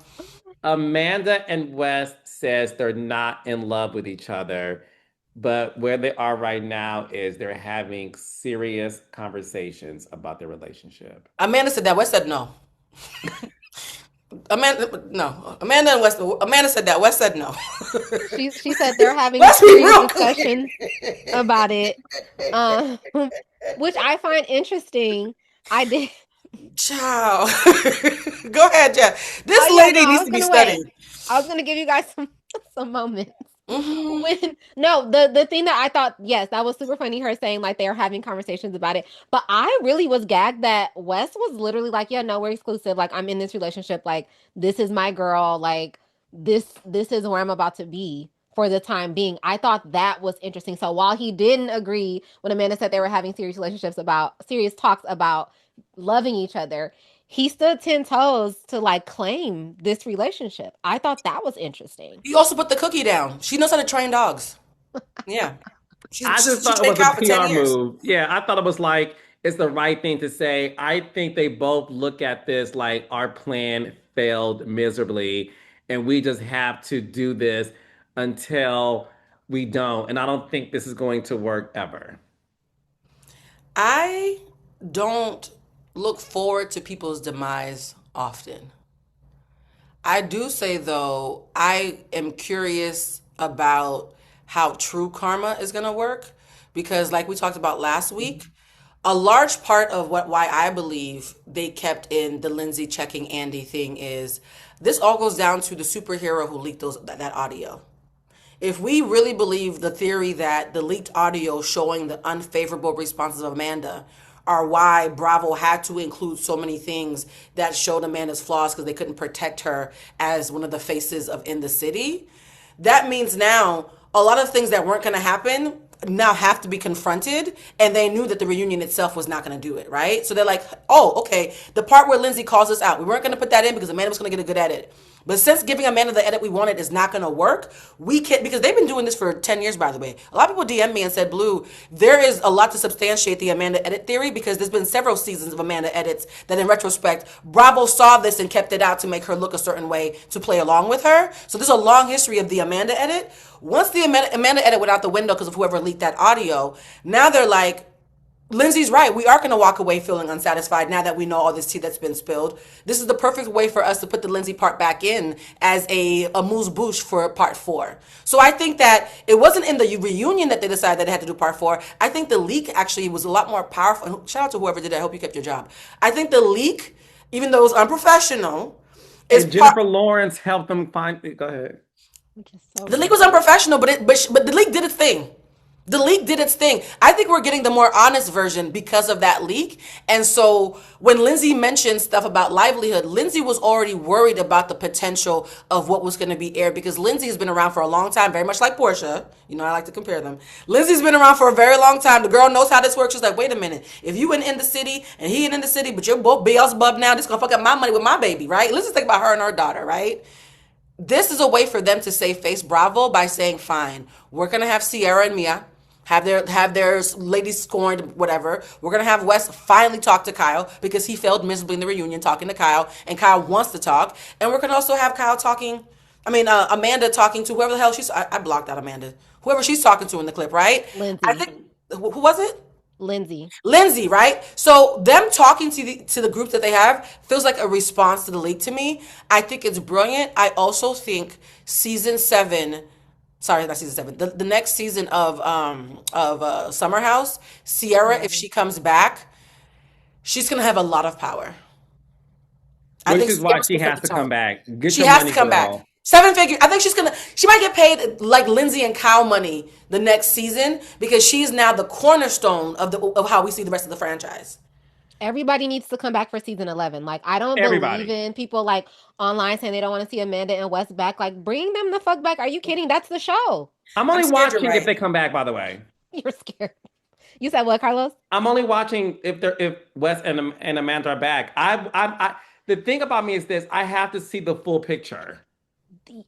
Amanda and West says they're not in love with each other, but where they are right now is they're having serious conversations about their relationship. Amanda said that. West said no. Amanda, no. Amanda and West. Amanda said that. West said no. She said they're having Let's be serious real clear. discussions about it, um, which I find interesting. I did. Ciao. Go ahead, Jeff. Oh This yeah, no, lady I needs was to be gonna wait. studied. I was gonna give you guys some moments. Hmm. When no, the thing that I thought, yes, that was super funny. Her saying like they're having conversations about it, but I really was gagged that Wes was literally like, yeah, no, we're exclusive. Like I'm in this relationship. Like this is my girl. Like this is where I'm about to be for the time being. I thought that was interesting. So while he didn't agree when Amanda said they were having serious talks about loving each other, he stood 10 toes to like claim this relationship. I thought that was interesting. You also put the cookie down. She knows how to train dogs. Yeah. I just She thought it trained was a Kyle for 10 PR years. move. Yeah, I thought it was like it's the right thing to say. I think they both look at this like our plan failed miserably, and we just have to do this until we don't. And I don't think this is going to work ever. I don't look forward to people's demise often. I do say though, I am curious about how true karma is going to work because like we talked about last week, a large part of why I believe they kept in the Lindsay checking Andy thing is this all goes down to the superhero who leaked that audio. If we really believe the theory that the leaked audio showing the unfavorable responses of Amanda are why Bravo had to include so many things that showed Amanda's flaws because they couldn't protect her as one of the faces of In the City, that means now a lot of things that weren't going to happen now have to be confronted, and they knew that the reunion itself was not going to do it, right? So they're like, oh, okay, the part where Lindsay calls us out, we weren't going to put that in because Amanda was going to get a good edit. But since giving Amanda the edit we wanted is not going to work, we can't, because they've been doing this for 10 years, by the way. A lot of people DM me and said, Blue, there is a lot to substantiate the Amanda edit theory because there's been several seasons of Amanda edits that in retrospect, Bravo saw this and kept it out to make her look a certain way to play along with her. So there's a long history of the Amanda edit. Once the Amanda edit went out the window because of whoever leaked that audio, now they're like, Lindsay's right. We are going to walk away feeling unsatisfied now that we know all this tea that's been spilled. This is the perfect way for us to put the Lindsay part back in as a amuse-bouche for part 4. So I think that it wasn't in the reunion that they decided that they had to do part 4. I think the leak actually was a lot more powerful. And shout out to whoever did that. I hope you kept your job. I think the leak, even though it was unprofessional, is And Jennifer Lawrence helped them find it. Go ahead. Which is so the leak good. was unprofessional, but the leak did its thing. The leak did its thing. I think we're getting the more honest version because of that leak. And so when Lindsay mentioned stuff about livelihood, Lindsay was already worried about the potential of what was going to be aired because Lindsay has been around for a long time, very much like Portia. You know, I like to compare them. Lindsay's been around for a very long time. The girl knows how this works. She's like, wait a minute. If you in the city and he in the city, but you're both Beelzebub now, this going to fuck up my money with my baby, right? Let's just think about her and her daughter, right? This is a way for them to save face Bravo by saying, fine, we're going to have Ciara and Mia have their ladies scorned, whatever. We're going to have Wes finally talk to Kyle because he failed miserably in the reunion talking to Kyle, and Kyle wants to talk. And we're going to also have Amanda talking to whoever the hell I blocked out Amanda. Whoever she's talking to in the clip, right? Lindsay. I think, who was it? Lindsay, right? So them talking to the group that they have feels like a response to the leak to me. I think it's brilliant. I also think season 7, sorry, not season 7, the next season of Summer House, Ciara, if she comes back, she's gonna have a lot of power. Which is why she has to come back. She has to come back. 7 figures. I think she might get paid like Lindsay and Kyle money the next season because she's now the cornerstone of how we see the rest of the franchise. Everybody needs to come back for season 11. Like, I don't believe in people like online saying they don't want to see Amanda and Wes back. Like, bring them the fuck back. Are you kidding? That's the show. I'm only watching if they come back, by the way. You're scared. You said what, Carlos? I'm only watching if Wes and Amanda are back. The thing about me is this: I have to see the full picture.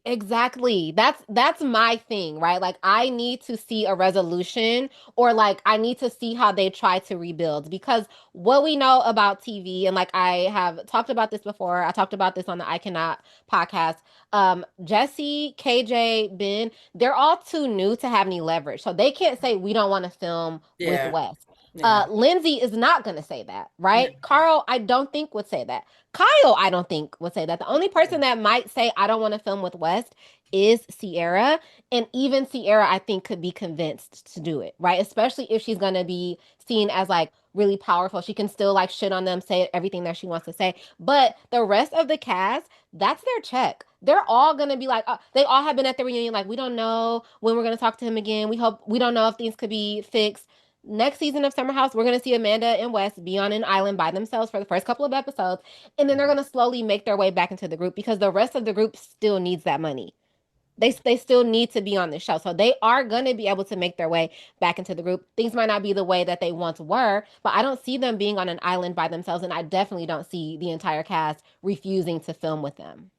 Exactly. That's my thing, right? Like, I need to see a resolution, or like I need to see how they try to rebuild, because what we know about TV, and like I have talked about this before, I talked about this on the I Cannot podcast. Jesse, KJ, Ben, they're all too new to have any leverage. So they can't say we don't want to film with Wes. Yeah. Lindsay is not going to say that, right? Yeah. Carl, I don't think would say that. Kyle, I don't think would say that. The only person that might say, I don't want to film with West is Ciara. And even Ciara, I think, could be convinced to do it, right? Especially if she's going to be seen as like really powerful. She can still like shit on them, say everything that she wants to say. But the rest of the cast, that's their check. They're all going to be like, they all have been at the reunion. Like, we don't know when we're going to talk to him again. We don't know if things could be fixed. Next season of Summer House, we're going to see Amanda and Wes be on an island by themselves for the first couple of episodes. And then they're going to slowly make their way back into the group because the rest of the group still needs that money. They still need to be on the show. So they are going to be able to make their way back into the group. Things might not be the way that they once were, but I don't see them being on an island by themselves. And I definitely don't see the entire cast refusing to film with them.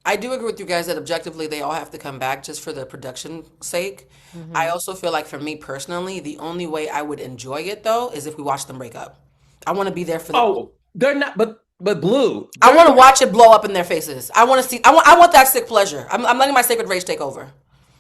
I do agree with you guys that objectively they all have to come back just for the production sake. Mm-hmm. I also feel like for me personally, the only way I would enjoy it though is if we watch them break up. I want to be there for them. Oh, they're not, but Blue. I want to watch it blow up in their faces. I want to see. I want that sick pleasure. I'm letting my sacred rage take over.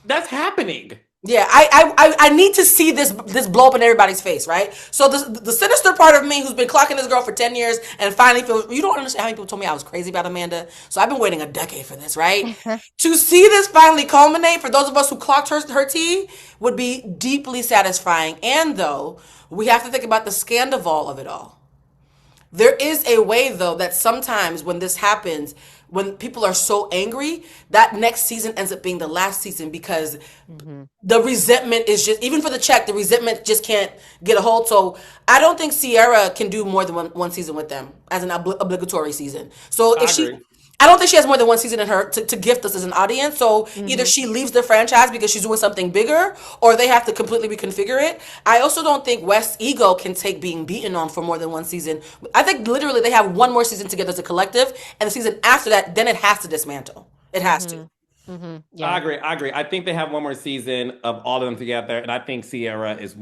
That's happening. Yeah, I need to see this blow up in everybody's face, right? So the sinister part of me who's been clocking this girl for 10 years and finally feels, you don't understand how many people told me I was crazy about Amanda. So I've been waiting a decade for this, right? To see this finally culminate for those of us who clocked her tea would be deeply satisfying. And though, we have to think about the scandal of it all. There is a way, though, that sometimes when this happens, when people are so angry, that next season ends up being the last season because the resentment is just, even for the check, the resentment just can't get a hold. So I don't think Ciara can do more than one season with them as an obligatory season. So I don't think she has more than one season in her to gift us as an audience. So either she leaves the franchise because she's doing something bigger, or they have to completely reconfigure it. I also don't think West's ego can take being beaten on for more than one season. I think literally they have one more season together as a collective, and the season after that, then it has to dismantle. It has to. I Yeah. agree. I agree. I think they have one more season of all of them together, and I think Ciara is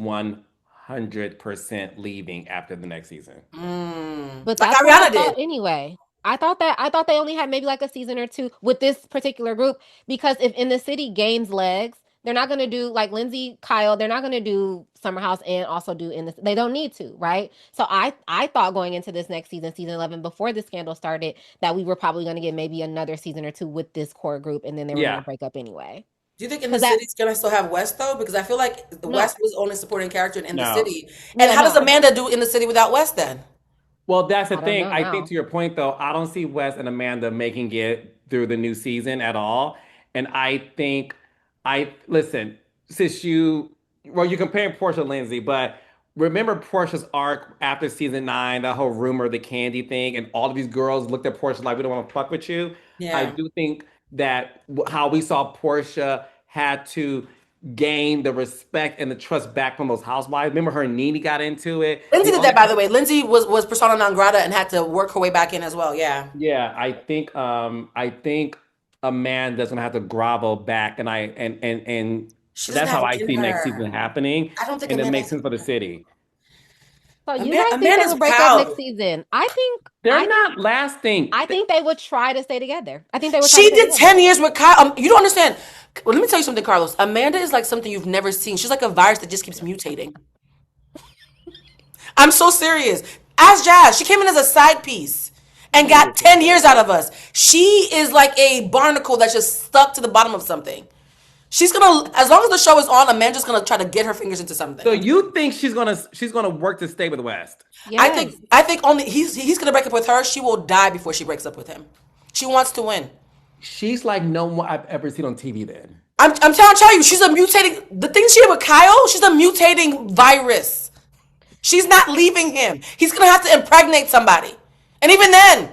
100% leaving after the next season. Mm. But Like that's what I Ariana thought did. anyway. I thought they only had maybe like a season or two with this particular group because if In the City gains legs, they're not gonna do like Lindsay, Kyle, they're not gonna do Summer House and also do In the they don't need to, right? So I thought going into this next season, season 11, before the scandal started, that we were probably gonna get maybe another season or two with this core group and then they were gonna Yeah. break up anyway. Do you think In the Cause that City's gonna still have West though? Because I feel like the no, West was only supporting character in the No. City. And yeah, how does no. Amanda do In the City without West then? Well, that's the I don't thing. know I think now. to your point, though, I don't see Wes and Amanda making it through the new season at all. And I think, listen, since you're comparing Portia and Lindsay, but remember Portia's arc after season 9, the whole rumor, the candy thing, and all of these girls looked at Portia like, we don't want to fuck with you. I Yeah. do think that how we saw Portia had to gain the respect and the trust back from those housewives. Remember her and Nene got into it. Lindsay The did that, only by the way. Lindsay was persona non grata and had to work her way back in as well. Yeah. Yeah, I think Amanda's gonna have to grovel back, and She doesn't that's have how it I in see next her. season happening, I don't think and it Amanda makes has it sense for in the her. city. So you guys think they Amanda's would break up next proud. season? I think They're I think not lasting. I think they would try to stay together. I think they would try to She stay did together. 10 years with Kyle. You don't understand. Well, let me tell you something, Carlos. Amanda is like something you've never seen. She's like a virus that just keeps mutating. I'm so serious. Ask Jazz. She came in as a side piece and I got appreciate 10 years that. out of us. She is like a barnacle that's just stuck to the bottom of something. She's gonna, as long as the show is on, Amanda's gonna try to get her fingers into something. So you think she's gonna work to stay with West? Yes. I think only he's gonna break up with her. She will die before she breaks up with him. She wants to win. She's like no one I've ever seen on TV. Then I'm telling you, she's a mutating. The things she did with Kyle, she's a mutating virus. She's not leaving him. He's gonna have to impregnate somebody, and even then,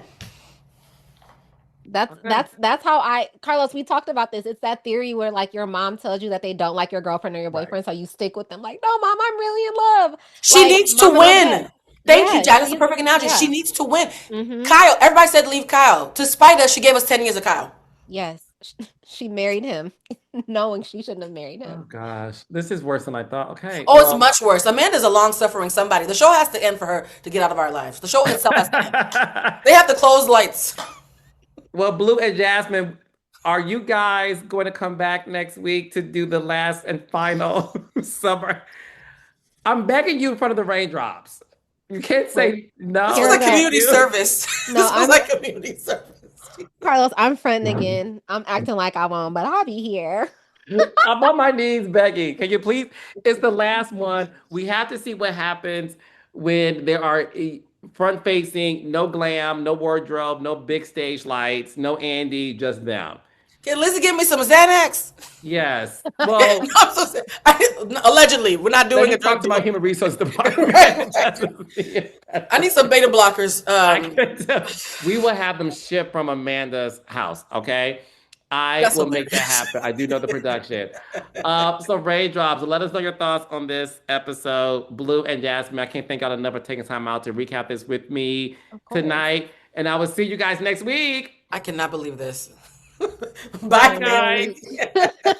That's okay. that's that's how I Carlos, we talked about this. It's that theory where like your mom tells you that they don't like your girlfriend or your Right. boyfriend, so you stick with them. Like, no, mom, I'm really in love. she Like, needs to mama, don't do that. win. Thank you, Yeah, Jack. That's a perfect analogy. She yeah. needs to win. Mm-hmm. Kyle, everybody said leave Kyle. To spite us, she gave us 10 years of Kyle. Yes. She married him, knowing she shouldn't have married Oh him. gosh, this is worse than I thought. Okay, Oh, it's well. much worse. Amanda's a long suffering somebody. The show has to end for her to get out of our lives. The show itself has to end. They have to close lights. Well, Blue and Jasmine, are you guys going to come back next week to do the last and final summer? I'm begging you in front of the raindrops. You can't Wait, say no. This was here we like go. Thank community you. service. No, This was I'm like community service. Carlos. I'm fronting again. I'm acting like I won't, but I'll be here. I'm on my knees begging. Can you please? It's the last one. We have to see what happens when there are front facing, no glam, no wardrobe, no big stage lights, no Andy, just them. Can Lizzie give me some Xanax? Yes. No, Well, I'm so allegedly, we're not let doing me a talk drug to my deal. human resource Right, department. right. Just to see if I need some beta blockers. I can tell. We will have them shipped from Amanda's house. Okay. I That's will make that hilarious. happen. I do know the production. So raindrops. Let us know your thoughts on this episode. Blue and Jasmine. I can't thank y'all enough for taking time out to recap this with me Of course. tonight. And I will see you guys next week. I cannot believe this. Bye, Bye, Enjoy your guys. week. family.